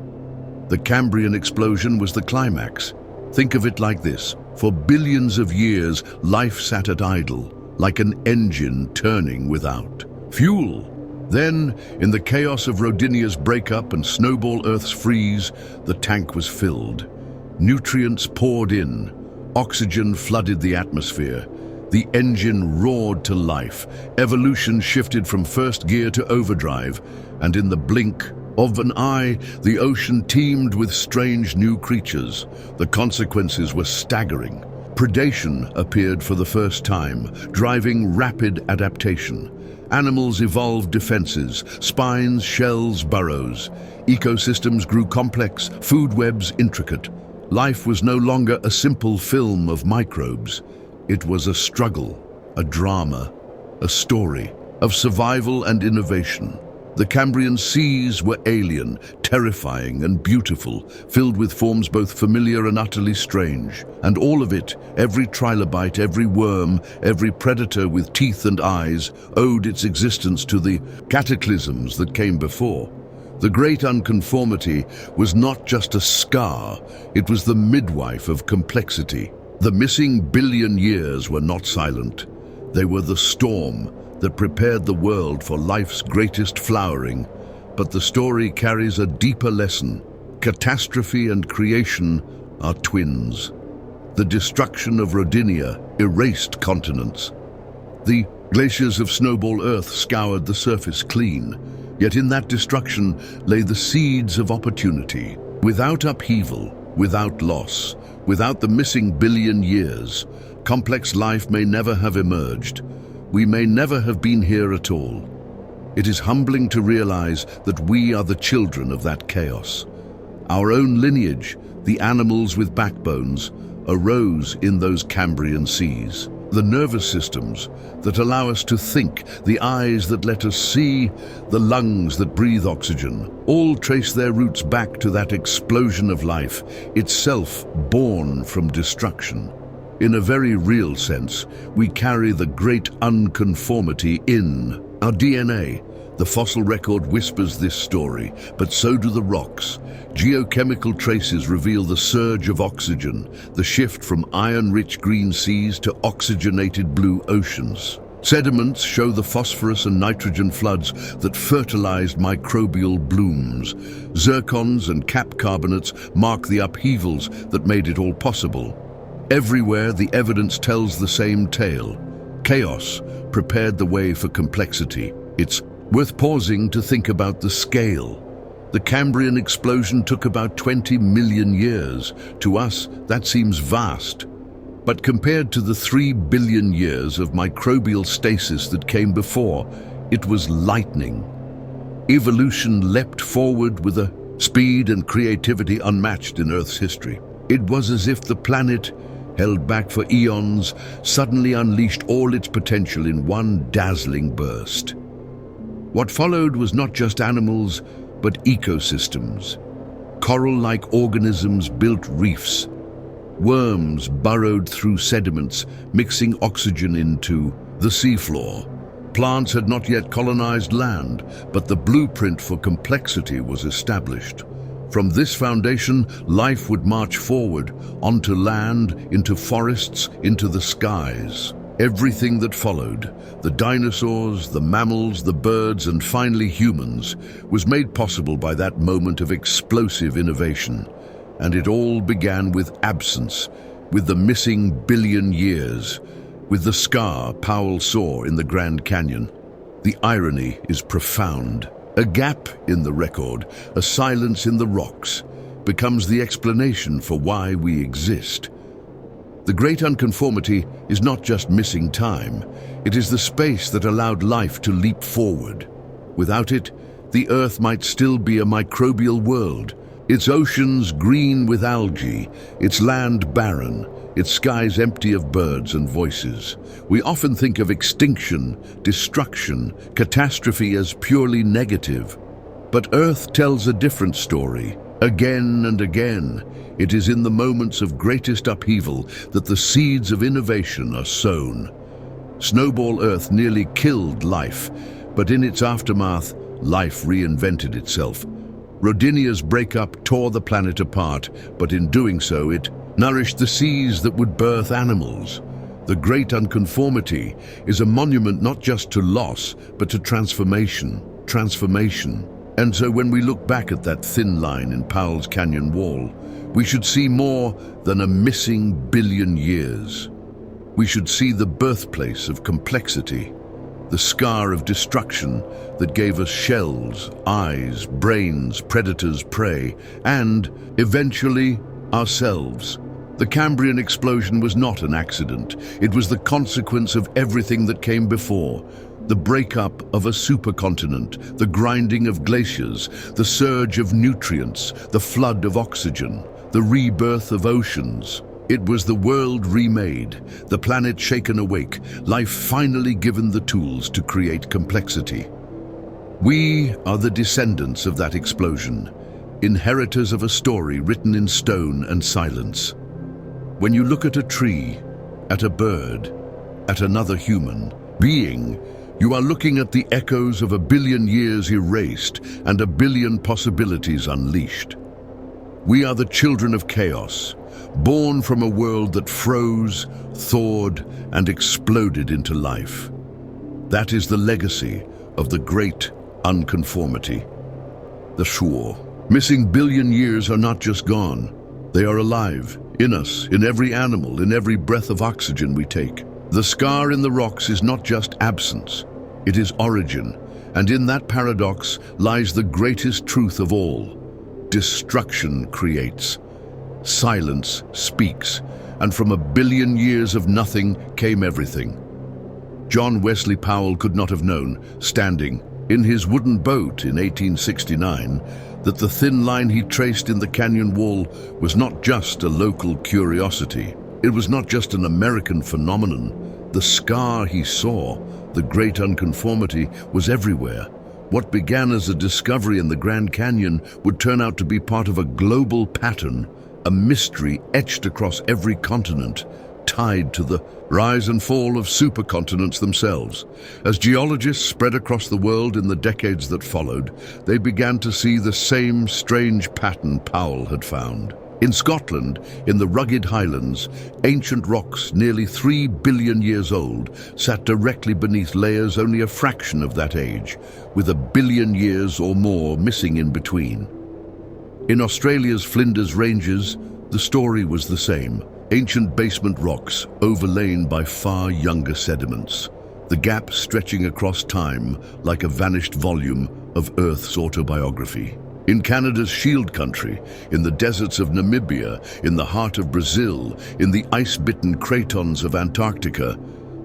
The Cambrian explosion was the climax. Think of it like this. For billions of years, life sat at idle, like an engine turning without fuel. Then, in the chaos of Rodinia's breakup and Snowball Earth's freeze, the tank was filled. Nutrients poured in. Oxygen flooded the atmosphere. The engine roared to life. Evolution shifted from first gear to overdrive, and in the blink of an eye, the ocean teemed with strange new creatures. The consequences were staggering. Predation appeared for the first time, driving rapid adaptation. Animals evolved defenses, spines, shells, burrows. Ecosystems grew complex, food webs intricate. Life was no longer a simple film of microbes. It was a struggle, a drama, a story of survival and innovation. The Cambrian seas were alien, terrifying and beautiful, filled with forms both familiar and utterly strange. And all of it, every trilobite, every worm, every predator with teeth and eyes, owed its existence to the cataclysms that came before. The great unconformity was not just a scar, it was the midwife of complexity. The missing billion years were not silent. They were the storm that prepared the world for life's greatest flowering. But the story carries a deeper lesson. Catastrophe and creation are twins. The destruction of Rodinia erased continents. The glaciers of Snowball Earth scoured the surface clean. Yet in that destruction lay the seeds of opportunity. Without upheaval, without loss, without the missing billion years, complex life may never have emerged. We may never have been here at all. It is humbling to realize that we are the children of that chaos. Our own lineage, the animals with backbones, arose in those Cambrian seas. The nervous systems that allow us to think, the eyes that let us see, the lungs that breathe oxygen, all trace their roots back to that explosion of life, itself born from destruction. In a very real sense, we carry the great unconformity in our DNA. The fossil record whispers this story, but so do the rocks. Geochemical traces reveal the surge of oxygen, the shift from iron-rich green seas to oxygenated blue oceans. Sediments show the phosphorus and nitrogen floods that fertilized microbial blooms. Zircons and cap carbonates mark the upheavals that made it all possible. Everywhere, the evidence tells the same tale. Chaos prepared the way for complexity. It's worth pausing to think about the scale. The Cambrian explosion took about 20 million years. To us, that seems vast. But compared to the 3 billion years of microbial stasis that came before, it was lightning. Evolution leapt forward with a speed and creativity unmatched in Earth's history. It was as if the planet, held back for eons, suddenly unleashed all its potential in one dazzling burst. What followed was not just animals, but ecosystems. Coral-like organisms built reefs. Worms burrowed through sediments, mixing oxygen into the seafloor. Plants had not yet colonized land, but the blueprint for complexity was established. From this foundation, life would march forward, onto land, into forests, into the skies. Everything that followed, the dinosaurs, the mammals, the birds, and finally humans, was made possible by that moment of explosive innovation. And it all began with absence, with the missing billion years, with the scar Powell saw in the Grand Canyon. The irony is profound. A gap in the record, a silence in the rocks, becomes the explanation for why we exist. The great unconformity is not just missing time, it is the space that allowed life to leap forward. Without it, the Earth might still be a microbial world, its oceans green with algae, its land barren, its skies empty of birds and voices. We often think of extinction, destruction, catastrophe as purely negative. But Earth tells a different story. Again and again, it is in the moments of greatest upheaval that the seeds of innovation are sown. Snowball Earth nearly killed life, but in its aftermath, life reinvented itself. Rodinia's breakup tore the planet apart, but in doing so, it nourished the seas that would birth animals. The great unconformity is a monument not just to loss, but to transformation. And so when we look back at that thin line in Powell's Canyon wall, we should see more than a missing billion years. We should see the birthplace of complexity, the scar of destruction that gave us shells, eyes, brains, predators, prey, and, eventually, ourselves. The Cambrian explosion was not an accident. It was the consequence of everything that came before. The breakup of a supercontinent, the grinding of glaciers, the surge of nutrients, the flood of oxygen, the rebirth of oceans. It was the world remade, the planet shaken awake, life finally given the tools to create complexity. We are the descendants of that explosion, inheritors of a story written in stone and silence. When you look at a tree, at a bird, at another human being, you are looking at the echoes of 1 billion years erased and 1 billion possibilities unleashed. We are the children of chaos, born from a world that froze, thawed, and exploded into life. That is the legacy of the great unconformity. The Shuo. Missing billion years are not just gone. They are alive, in us, in every animal, in every breath of oxygen we take. The scar in the rocks is not just absence, it is origin, and in that paradox lies the greatest truth of all. Destruction creates, silence speaks, and from 1 billion years of nothing came everything. John Wesley Powell could not have known, standing in his wooden boat in 1869, that the thin line he traced in the canyon wall was not just a local curiosity. It was not just an American phenomenon. The scar he saw, the great unconformity, was everywhere. What began as a discovery in the Grand Canyon would turn out to be part of a global pattern, a mystery etched across every continent, tied to the rise and fall of supercontinents themselves. As geologists spread across the world in the decades that followed, they began to see the same strange pattern Powell had found. In Scotland, in the rugged highlands, ancient rocks nearly 3 billion years old sat directly beneath layers only a fraction of that age, with 1 billion years or more missing in between. In Australia's Flinders Ranges, the story was the same. Ancient basement rocks overlain by far younger sediments, the gap stretching across time like a vanished volume of Earth's autobiography. In Canada's Shield Country, in the deserts of Namibia, in the heart of Brazil, in the ice-bitten cratons of Antarctica,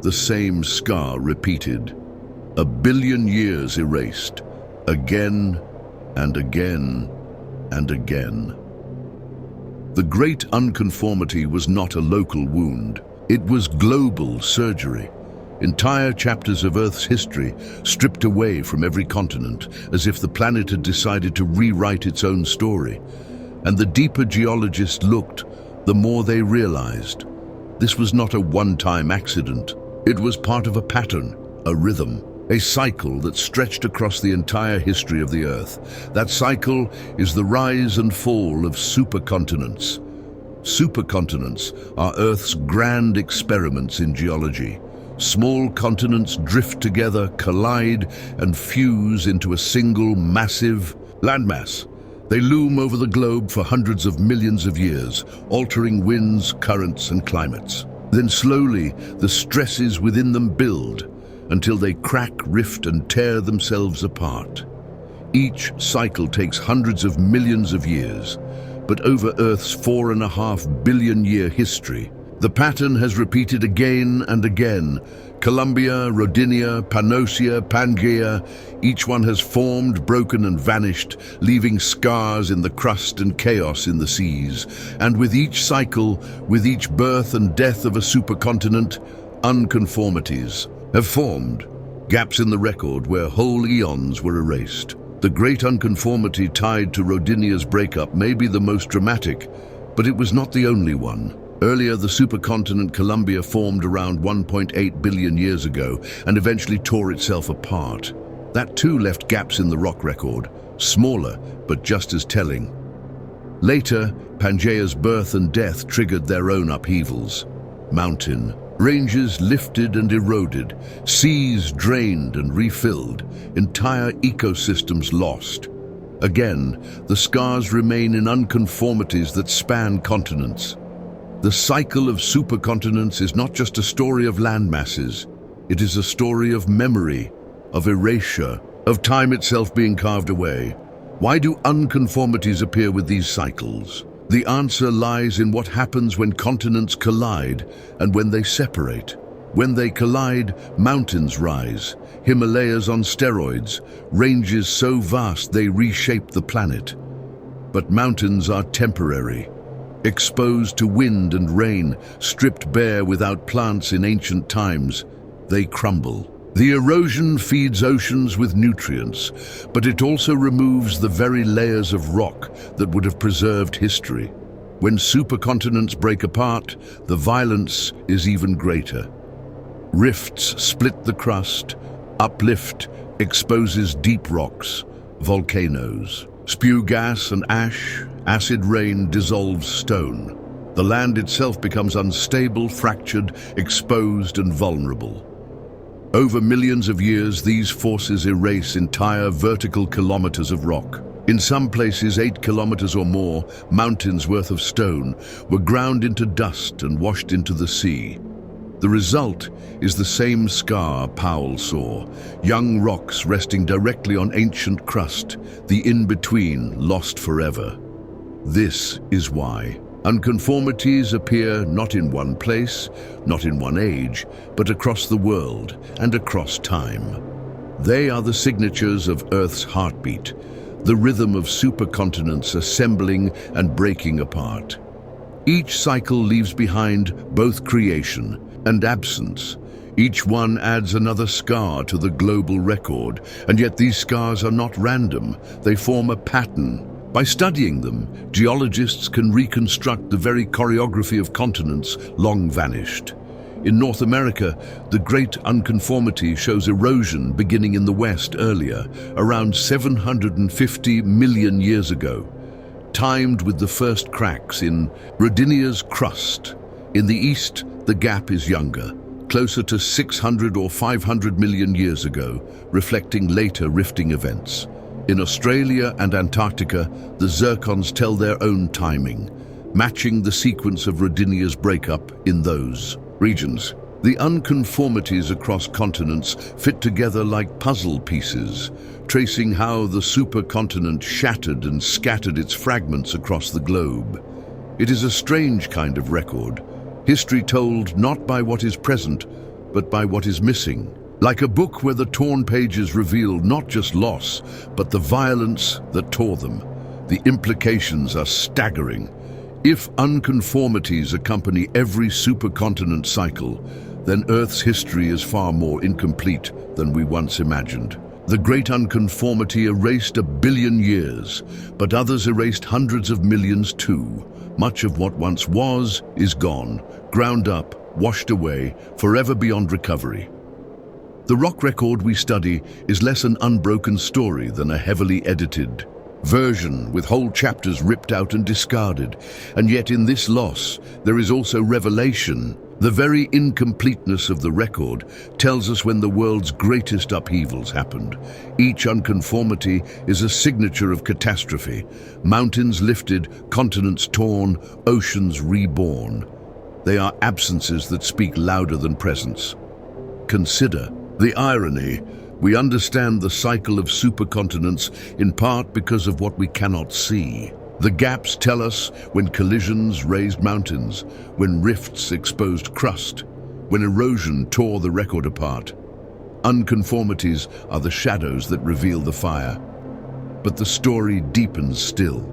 the same scar repeated. 1 billion years erased, again and again and again. The great unconformity was not a local wound. It was global surgery. Entire chapters of Earth's history stripped away from every continent, as if the planet had decided to rewrite its own story. And the deeper geologists looked, the more they realized. This was not a one-time accident. It was part of a pattern, a rhythm, a cycle that stretched across the entire history of the Earth. That cycle is the rise and fall of supercontinents. Supercontinents are Earth's grand experiments in geology. Small continents drift together, collide, and fuse into a single massive landmass. They loom over the globe for hundreds of millions of years, altering winds, currents, and climates. Then slowly, the stresses within them build, until they crack, rift, and tear themselves apart. Each cycle takes hundreds of millions of years, but over Earth's 4.5 billion year history, the pattern has repeated again and again. Columbia, Rodinia, Pannosia, Pangaea, each one has formed, broken, and vanished, leaving scars in the crust and chaos in the seas. And with each cycle, with each birth and death of a supercontinent, unconformities have formed, gaps in the record where whole eons were erased. The great unconformity tied to Rodinia's breakup may be the most dramatic, but it was not the only one. Earlier, the supercontinent Columbia formed around 1.8 billion years ago and eventually tore itself apart. That too left gaps in the rock record, smaller but just as telling. Later, Pangaea's birth and death triggered their own upheavals. Mountain ranges lifted and eroded, seas drained and refilled, entire ecosystems lost. Again, the scars remain in unconformities that span continents. The cycle of supercontinents is not just a story of land masses. It is a story of memory, of erasure, of time itself being carved away. Why do unconformities appear with these cycles? The answer lies in what happens when continents collide and when they separate. When they collide, mountains rise, Himalayas on steroids, ranges so vast they reshape the planet. But mountains are temporary. Exposed to wind and rain, stripped bare without plants in ancient times, they crumble. The erosion feeds oceans with nutrients, but it also removes the very layers of rock that would have preserved history. When supercontinents break apart, the violence is even greater. Rifts split the crust, uplift exposes deep rocks, volcanoes spew gas and ash, acid rain dissolves stone. The land itself becomes unstable, fractured, exposed and vulnerable. Over millions of years, these forces erase entire vertical kilometers of rock. In some places, 8 kilometers or more, mountains worth of stone were ground into dust and washed into the sea. The result is the same scar Powell saw, young rocks resting directly on ancient crust, the in-between lost forever. This is why unconformities appear not in one place, not in one age, but across the world and across time. They are the signatures of Earth's heartbeat, the rhythm of supercontinents assembling and breaking apart. Each cycle leaves behind both creation and absence. Each one adds another scar to the global record, and yet these scars are not random. They form a pattern. By studying them, geologists can reconstruct the very choreography of continents long vanished. In North America, the Great Unconformity shows erosion beginning in the West earlier, around 750 million years ago, timed with the first cracks in Rodinia's crust. In the East, the gap is younger, closer to 600 or 500 million years ago, reflecting later rifting events. In Australia and Antarctica, the zircons tell their own timing, matching the sequence of Rodinia's breakup in those regions. The unconformities across continents fit together like puzzle pieces, tracing how the supercontinent shattered and scattered its fragments across the globe. It is a strange kind of record, history told not by what is present, but by what is missing. Like a book where the torn pages reveal not just loss, but the violence that tore them. The implications are staggering. If unconformities accompany every supercontinent cycle, then Earth's history is far more incomplete than we once imagined. The Great Unconformity erased 1 billion years, but others erased hundreds of millions too. Much of what once was is gone, ground up, washed away, forever beyond recovery. The rock record we study is less an unbroken story than a heavily edited version with whole chapters ripped out and discarded. And yet in this loss, there is also revelation. The very incompleteness of the record tells us when the world's greatest upheavals happened. Each unconformity is a signature of catastrophe. Mountains lifted, continents torn, oceans reborn. They are absences that speak louder than presence. Consider the irony. We understand the cycle of supercontinents in part because of what we cannot see. The gaps tell us when collisions raised mountains, when rifts exposed crust, when erosion tore the record apart. Unconformities are the shadows that reveal the fire. But the story deepens still.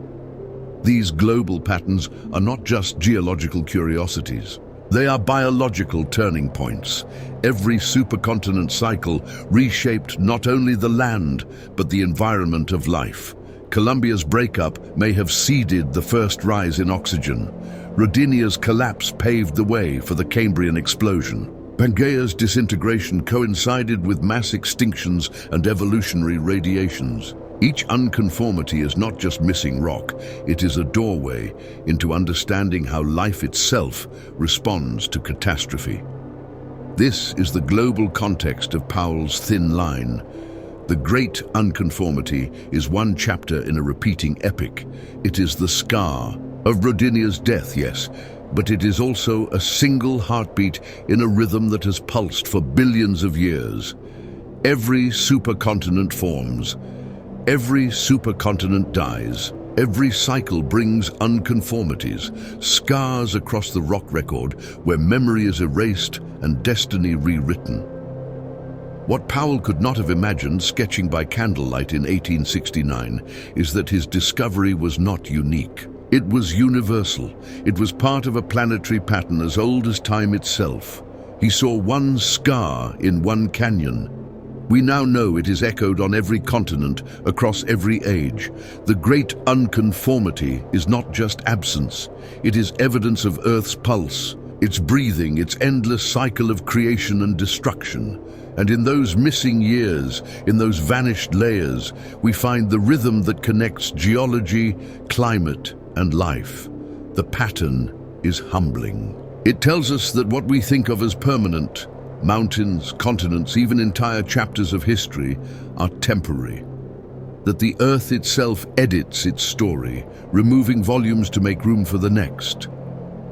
These global patterns are not just geological curiosities. They are biological turning points. Every supercontinent cycle reshaped not only the land, but the environment of life. Columbia's breakup may have seeded the first rise in oxygen. Rodinia's collapse paved the way for the Cambrian explosion. Pangaea's disintegration coincided with mass extinctions and evolutionary radiations. Each unconformity is not just missing rock, it is a doorway into understanding how life itself responds to catastrophe. This is the global context of Powell's thin line. The Great Unconformity is one chapter in a repeating epic. It is the scar of Rodinia's death, yes, but it is also a single heartbeat in a rhythm that has pulsed for billions of years. Every supercontinent forms. Every supercontinent dies. Every cycle brings unconformities, scars across the rock record where memory is erased and destiny rewritten. What Powell could not have imagined sketching by candlelight in 1869 is that his discovery was not unique. It was universal. It was part of a planetary pattern as old as time itself. He saw one scar in one canyon. We now know it is echoed on every continent, across every age. The great unconformity is not just absence. It is evidence of Earth's pulse, its breathing, its endless cycle of creation and destruction. And in those missing years, in those vanished layers, we find the rhythm that connects geology, climate, and life. The pattern is humbling. It tells us that what we think of as permanent, mountains, continents, even entire chapters of history, are temporary. That the Earth itself edits its story, removing volumes to make room for the next.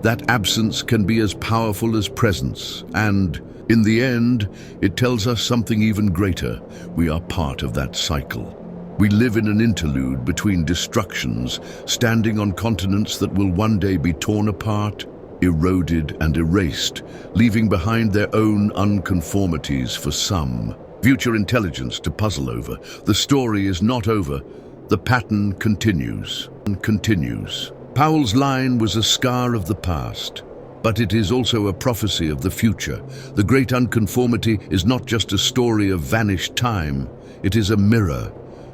That absence can be as powerful as presence, and in the end, it tells us something even greater. We are part of that cycle. We live in an interlude between destructions, standing on continents that will one day be torn apart, eroded and erased, leaving behind their own unconformities for some. Future intelligence to puzzle over. The story is not over. The pattern continues and continues. Powell's line was a scar of the past, but it is also a prophecy of the future. The great unconformity is not just a story of vanished time. It is a mirror,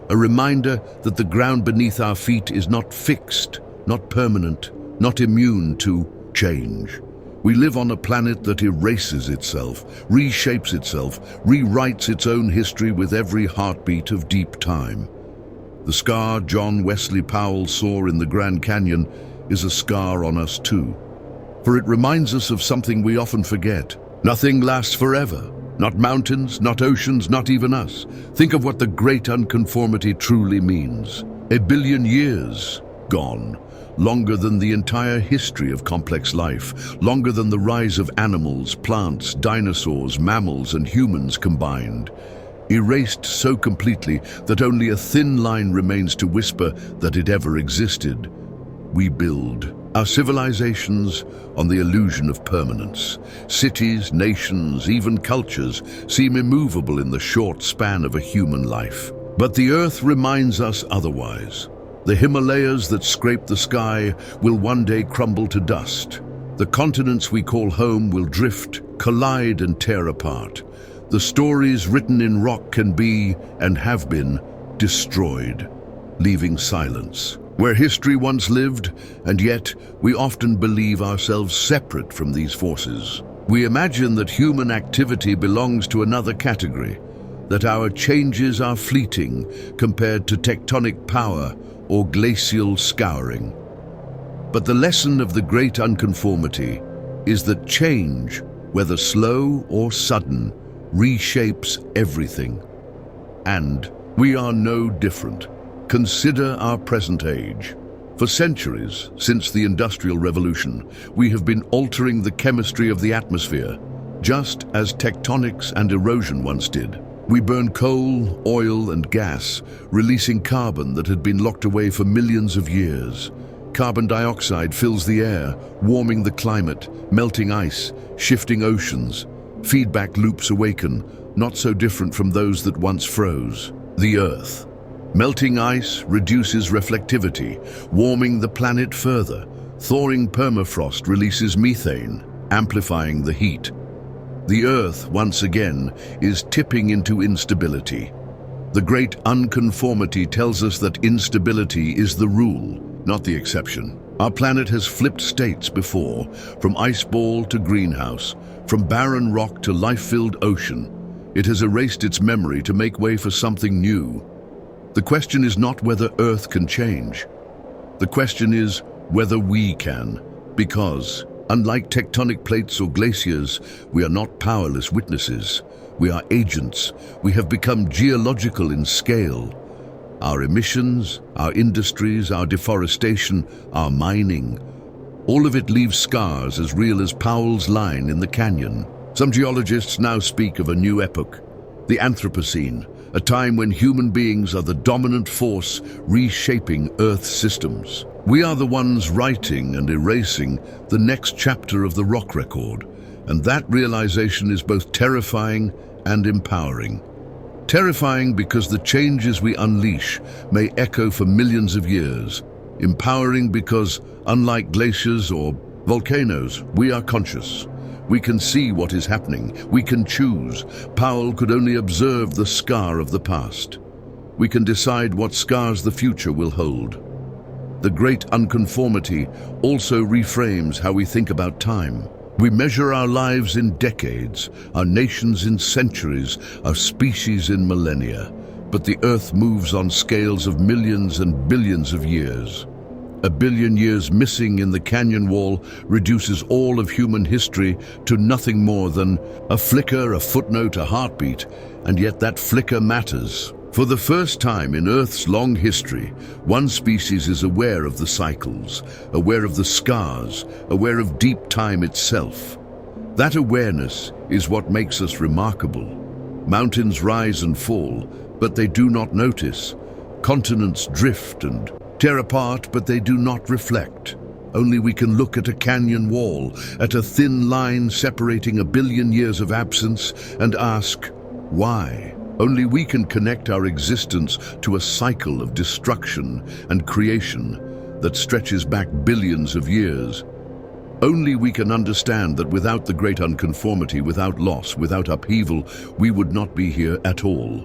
a reminder that the ground beneath our feet is not fixed, not permanent, not immune to change. We live on a planet that erases itself, reshapes itself, rewrites its own history with every heartbeat of deep time. The scar John Wesley Powell saw in the Grand Canyon is a scar on us too. For it reminds us of something we often forget. Nothing lasts forever. Not mountains, not oceans, not even us. Think of what the great unconformity truly means. 1 billion years gone. Longer than the entire history of complex life. Longer than the rise of animals, plants, dinosaurs, mammals, and humans combined. Erased so completely that only a thin line remains to whisper that it ever existed. We build our civilizations on the illusion of permanence. Cities, nations, even cultures seem immovable in the short span of a human life. But the Earth reminds us otherwise. The Himalayas that scrape the sky will one day crumble to dust. The continents we call home will drift, collide, and tear apart. The stories written in rock can be, and have been, destroyed, leaving silence. Where history once lived, and yet we often believe ourselves separate from these forces. We imagine that human activity belongs to another category, that our changes are fleeting compared to tectonic power or glacial scouring. But the lesson of the great unconformity is that change, whether slow or sudden, reshapes everything. And we are no different. Consider our present age. For centuries, since the Industrial Revolution, we have been altering the chemistry of the atmosphere, just as tectonics and erosion once did. We burn coal, oil, and gas, releasing carbon that had been locked away for millions of years. Carbon dioxide fills the air, warming the climate, melting ice, shifting oceans. Feedback loops awaken, not so different from those that once froze. The Earth. Melting ice reduces reflectivity, warming the planet further. Thawing permafrost releases methane, amplifying the heat. The Earth, once again, is tipping into instability. The great unconformity tells us that instability is the rule, not the exception. Our planet has flipped states before, from ice ball to greenhouse, from barren rock to life-filled ocean. It has erased its memory to make way for something new. The question is not whether Earth can change. The question is whether we can, because unlike tectonic plates or glaciers, we are not powerless witnesses. We are agents. We have become geological in scale. Our emissions, our industries, our deforestation, our mining, all of it leaves scars as real as Powell's line in the canyon. Some geologists now speak of a new epoch, the Anthropocene, a time when human beings are the dominant force reshaping Earth's systems. We are the ones writing and erasing the next chapter of the rock record, and that realization is both terrifying and empowering. Terrifying because the changes we unleash may echo for millions of years. Empowering because, unlike glaciers or volcanoes, we are conscious. We can see what is happening. We can choose. Powell could only observe the scar of the past. We can decide what scars the future will hold. The great unconformity also reframes how we think about time. We measure our lives in decades, our nations in centuries, our species in millennia. But the Earth moves on scales of millions and billions of years. A billion years missing in the canyon wall reduces all of human history to nothing more than a flicker, a footnote, a heartbeat, and yet that flicker matters. For the first time in Earth's long history, one species is aware of the cycles, aware of the scars, aware of deep time itself. That awareness is what makes us remarkable. Mountains rise and fall, but they do not notice. Continents drift and tear apart, but they do not reflect. Only we can look at a canyon wall, at a thin line separating a billion years of absence, and ask, why? Only we can connect our existence to a cycle of destruction and creation that stretches back billions of years. Only we can understand that without the great unconformity, without loss, without upheaval, we would not be here at all.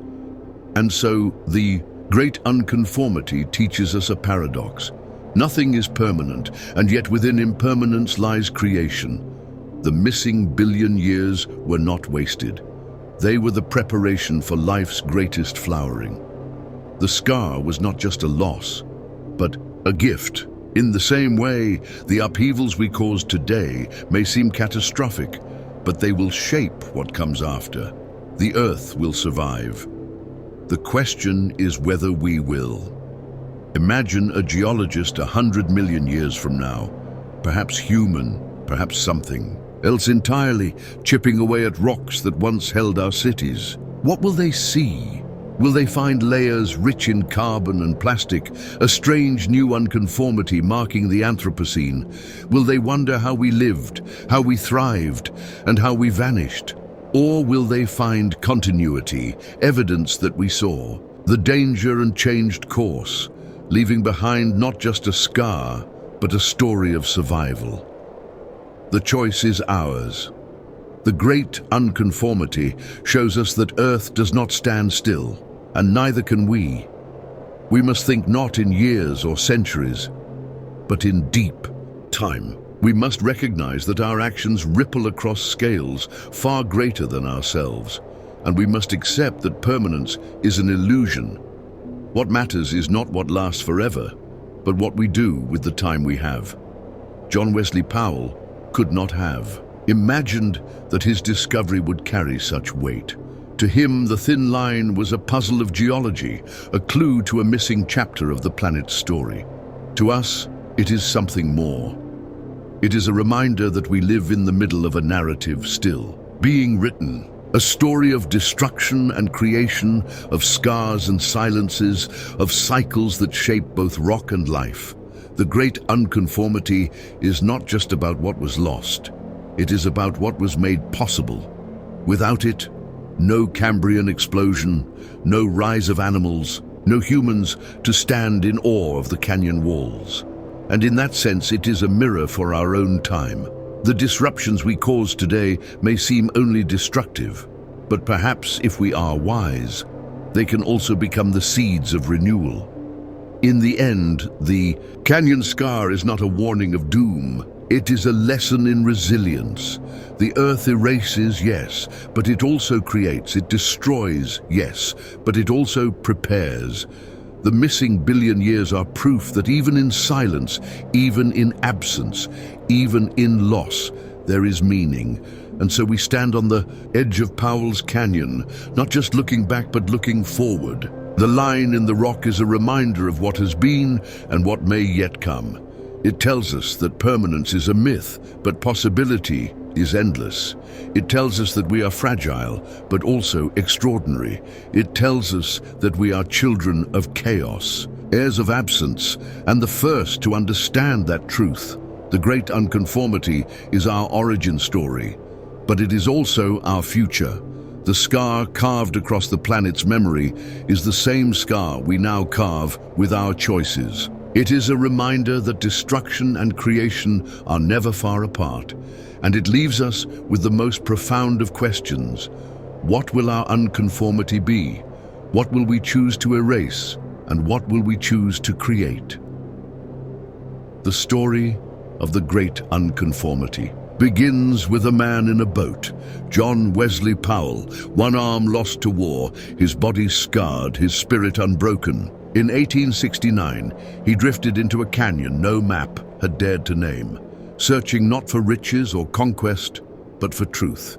And so the great unconformity teaches us a paradox. Nothing is permanent, and yet within impermanence lies creation. The missing billion years were not wasted. They were the preparation for life's greatest flowering. The scar was not just a loss, but a gift. In the same way, the upheavals we cause today may seem catastrophic, but they will shape what comes after. The Earth will survive. The question is whether we will. Imagine a geologist 100 million years from now, perhaps human, perhaps something else entirely, chipping away at rocks that once held our cities. What will they see? Will they find layers rich in carbon and plastic, a strange new unconformity marking the Anthropocene? Will they wonder how we lived, how we thrived, and how we vanished? Or will they find continuity, evidence that we saw, the danger and changed course, leaving behind not just a scar, but a story of survival? The choice is ours. The great unconformity shows us that Earth does not stand still, and neither can we. We must think not in years or centuries, but in deep time. We must recognize that our actions ripple across scales far greater than ourselves, and we must accept that permanence is an illusion. What matters is not what lasts forever, but what we do with the time we have. John Wesley Powell could not have imagined that his discovery would carry such weight. To him, the thin line was a puzzle of geology, a clue to a missing chapter of the planet's story. To us, it is something more. It is a reminder that we live in the middle of a narrative still being written, a story of destruction and creation, of scars and silences, of cycles that shape both rock and life. The great unconformity is not just about what was lost. It is about what was made possible. Without it, no Cambrian explosion, no rise of animals, no humans to stand in awe of the canyon walls. And in that sense, it is a mirror for our own time. The disruptions we cause today may seem only destructive, but perhaps if we are wise, they can also become the seeds of renewal. In the end, the canyon scar is not a warning of doom. It is a lesson in resilience. The Earth erases, yes, but it also creates. It destroys, yes, but it also prepares. The missing billion years are proof that even in silence, even in absence, even in loss, there is meaning. And so we stand on the edge of Powell's Canyon, not just looking back, but looking forward. The line in the rock is a reminder of what has been and what may yet come. It tells us that permanence is a myth, but possibility is endless. It tells us that we are fragile, but also extraordinary. It tells us that we are children of chaos, heirs of absence, and the first to understand that truth. The great unconformity is our origin story, but it is also our future. The scar carved across the planet's memory is the same scar we now carve with our choices. It is a reminder that destruction and creation are never far apart, and it leaves us with the most profound of questions. What will our unconformity be? What will we choose to erase? And what will we choose to create? The story of the great unconformity begins with a man in a boat, John Wesley Powell, one arm lost to war, his body scarred, his spirit unbroken. In 1869, he drifted into a canyon no map had dared to name, searching not for riches or conquest, but for truth.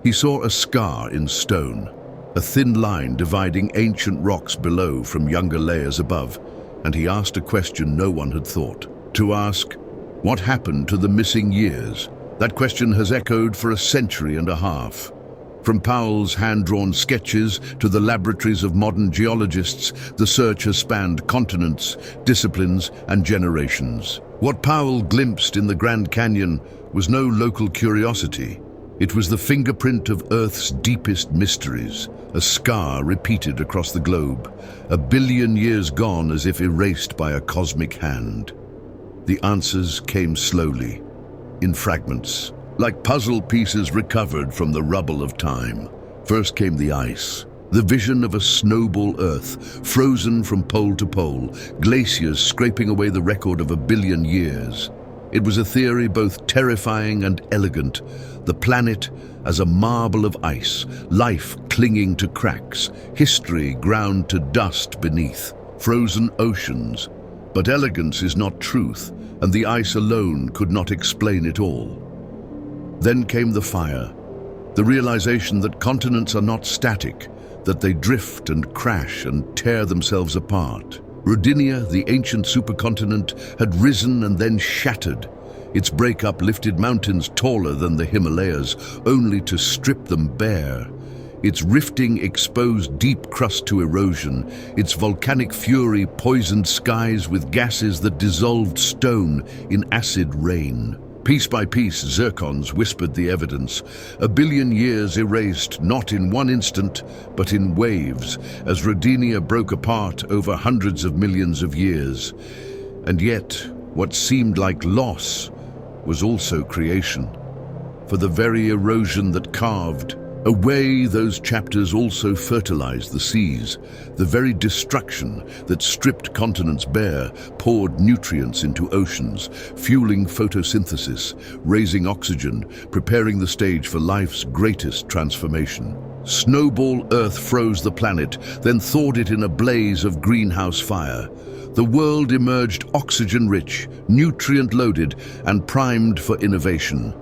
He saw a scar in stone, a thin line dividing ancient rocks below from younger layers above, and he asked a question no one had thought to ask: what happened to the missing years? That question has echoed for a century and a half. From Powell's hand-drawn sketches to the laboratories of modern geologists, the search has spanned continents, disciplines, and generations. What Powell glimpsed in the Grand Canyon was no local curiosity. It was the fingerprint of Earth's deepest mysteries, a scar repeated across the globe, 1 billion years gone as if erased by a cosmic hand. The answers came slowly, in fragments, like puzzle pieces recovered from the rubble of time. First came the ice, the vision of a snowball Earth, frozen from pole to pole, glaciers scraping away the record of 1 billion years. It was a theory both terrifying and elegant, the planet as a marble of ice, life clinging to cracks, history ground to dust beneath, frozen oceans. But elegance is not truth, and the ice alone could not explain it all. Then came the fire, the realization that continents are not static, that they drift and crash and tear themselves apart. Rodinia, the ancient supercontinent, had risen and then shattered. Its breakup lifted mountains taller than the Himalayas, only to strip them bare. Its rifting exposed deep crust to erosion. Its volcanic fury poisoned skies with gases that dissolved stone in acid rain. Piece by piece, zircons whispered the evidence. 1 billion years erased, not in one instant, but in waves, as Rodinia broke apart over hundreds of millions of years. And yet, what seemed like loss was also creation. For the very erosion that carved away those chapters also fertilized the seas. The very destruction that stripped continents bare poured nutrients into oceans, fueling photosynthesis, raising oxygen, preparing the stage for life's greatest transformation. Snowball Earth froze the planet, then thawed it in a blaze of greenhouse fire. The world emerged oxygen-rich, nutrient-loaded, and primed for innovation.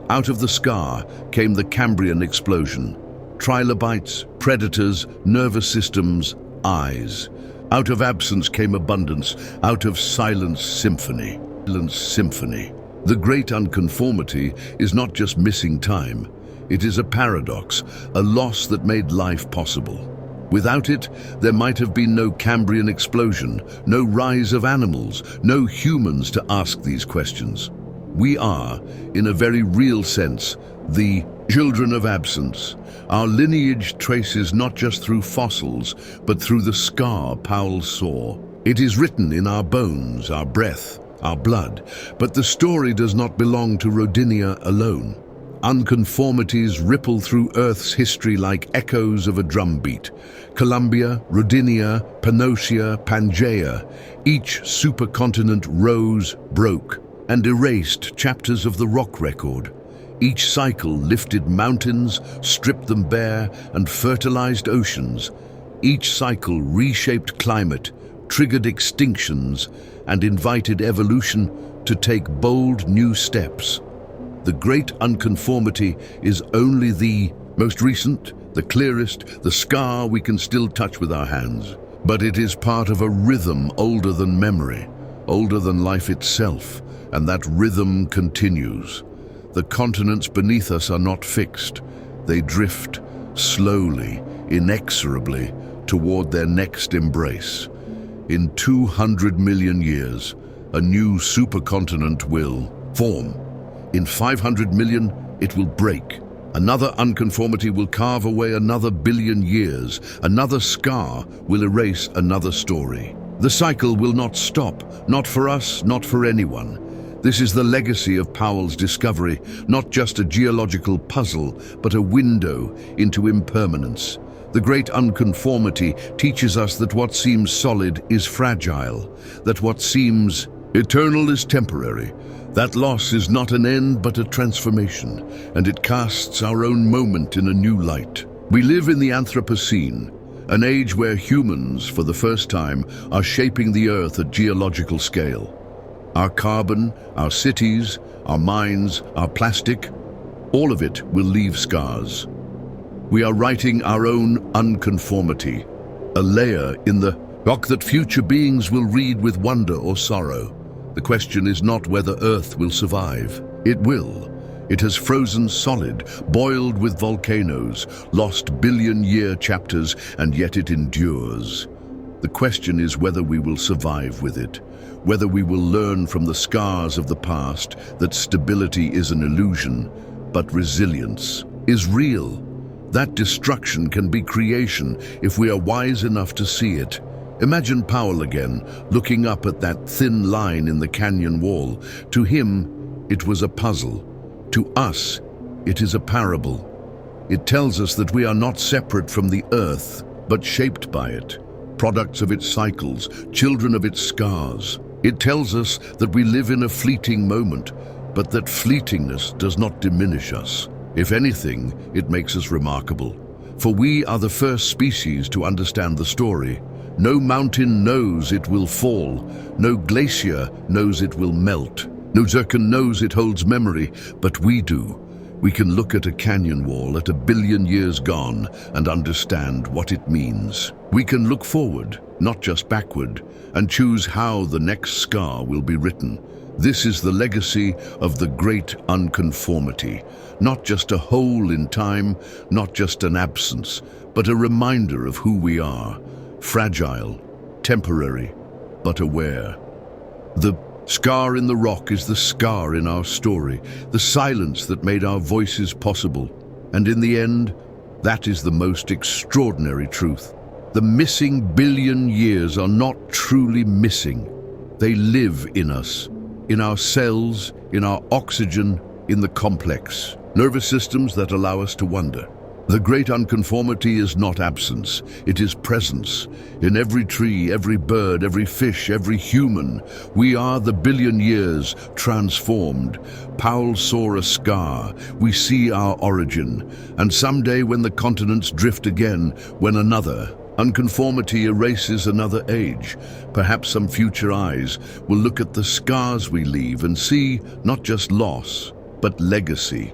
Out of the scar came the Cambrian explosion. Trilobites, predators, nervous systems, eyes. Out of absence came abundance, out of silence, symphony. The great unconformity is not just missing time. It is a paradox, a loss that made life possible. Without it, there might have been no Cambrian explosion, no rise of animals, no humans to ask these questions. We are, in a very real sense, the children of absence. Our lineage traces not just through fossils, but through the scar Powell saw. It is written in our bones, our breath, our blood, but the story does not belong to Rodinia alone. Unconformities ripple through Earth's history like echoes of a drumbeat. Columbia, Rodinia, Pannotia, Pangaea, each supercontinent rose, broke, and erased chapters of the rock record. Each cycle lifted mountains, stripped them bare, and fertilized oceans. Each cycle reshaped climate, triggered extinctions, and invited evolution to take bold new steps. The great unconformity is only the most recent, the clearest, the scar we can still touch with our hands. But it is part of a rhythm older than memory, older than life itself, and that rhythm continues. The continents beneath us are not fixed. They drift slowly, inexorably, toward their next embrace. In 200 million years, a new supercontinent will form. In 500 million, it will break. Another unconformity will carve away another billion years. Another scar will erase another story. The cycle will not stop, not for us, not for anyone. This is the legacy of Powell's discovery, not just a geological puzzle, but a window into impermanence. The great unconformity teaches us that what seems solid is fragile, that what seems eternal is temporary. That loss is not an end but a transformation, and it casts our own moment in a new light. We live in the Anthropocene, an age where humans, for the first time, are shaping the Earth at geological scale. Our carbon, our cities, our mines, our plastic, all of it will leave scars. We are writing our own unconformity, a layer in the rock that future beings will read with wonder or sorrow. The question is not whether Earth will survive. It will. It has frozen solid, boiled with volcanoes, lost billion-year chapters, and yet it endures. The question is whether we will survive with it, whether we will learn from the scars of the past that stability is an illusion, but resilience is real. That destruction can be creation if we are wise enough to see it. Imagine Powell again, looking up at that thin line in the canyon wall. To him, it was a puzzle. To us, it is a parable. It tells us that we are not separate from the earth, but shaped by it, products of its cycles, children of its scars. It tells us that we live in a fleeting moment, but that fleetingness does not diminish us. If anything, it makes us remarkable. For we are the first species to understand the story. No mountain knows it will fall. No glacier knows it will melt. No zircon knows it holds memory, but we do. We can look at a canyon wall at 1 billion years gone and understand what it means. We can look forward, not just backward, and choose how the next scar will be written. This is the legacy of the great unconformity. Not just a hole in time, not just an absence, but a reminder of who we are. Fragile, temporary, but aware. The scar in the rock is the scar in our story, the silence that made our voices possible. And in the end, that is the most extraordinary truth. The missing billion years are not truly missing. They live in us, in our cells, in our oxygen, in the complex nervous systems that allow us to wonder. The great unconformity is not absence, it is presence. In every tree, every bird, every fish, every human, we are the billion years transformed. Powell saw a scar, we see our origin. And someday when the continents drift again, when another unconformity erases another age, perhaps some future eyes will look at the scars we leave and see not just loss, but legacy.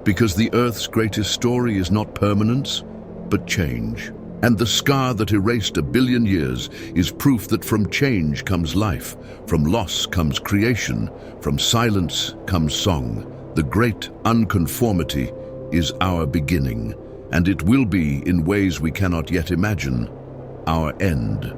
Because the Earth's greatest story is not permanence, but change. And the scar that erased 1 billion years is proof that from change comes life, from loss comes creation, from silence comes song. The great unconformity is our beginning, and it will be, in ways we cannot yet imagine, our end.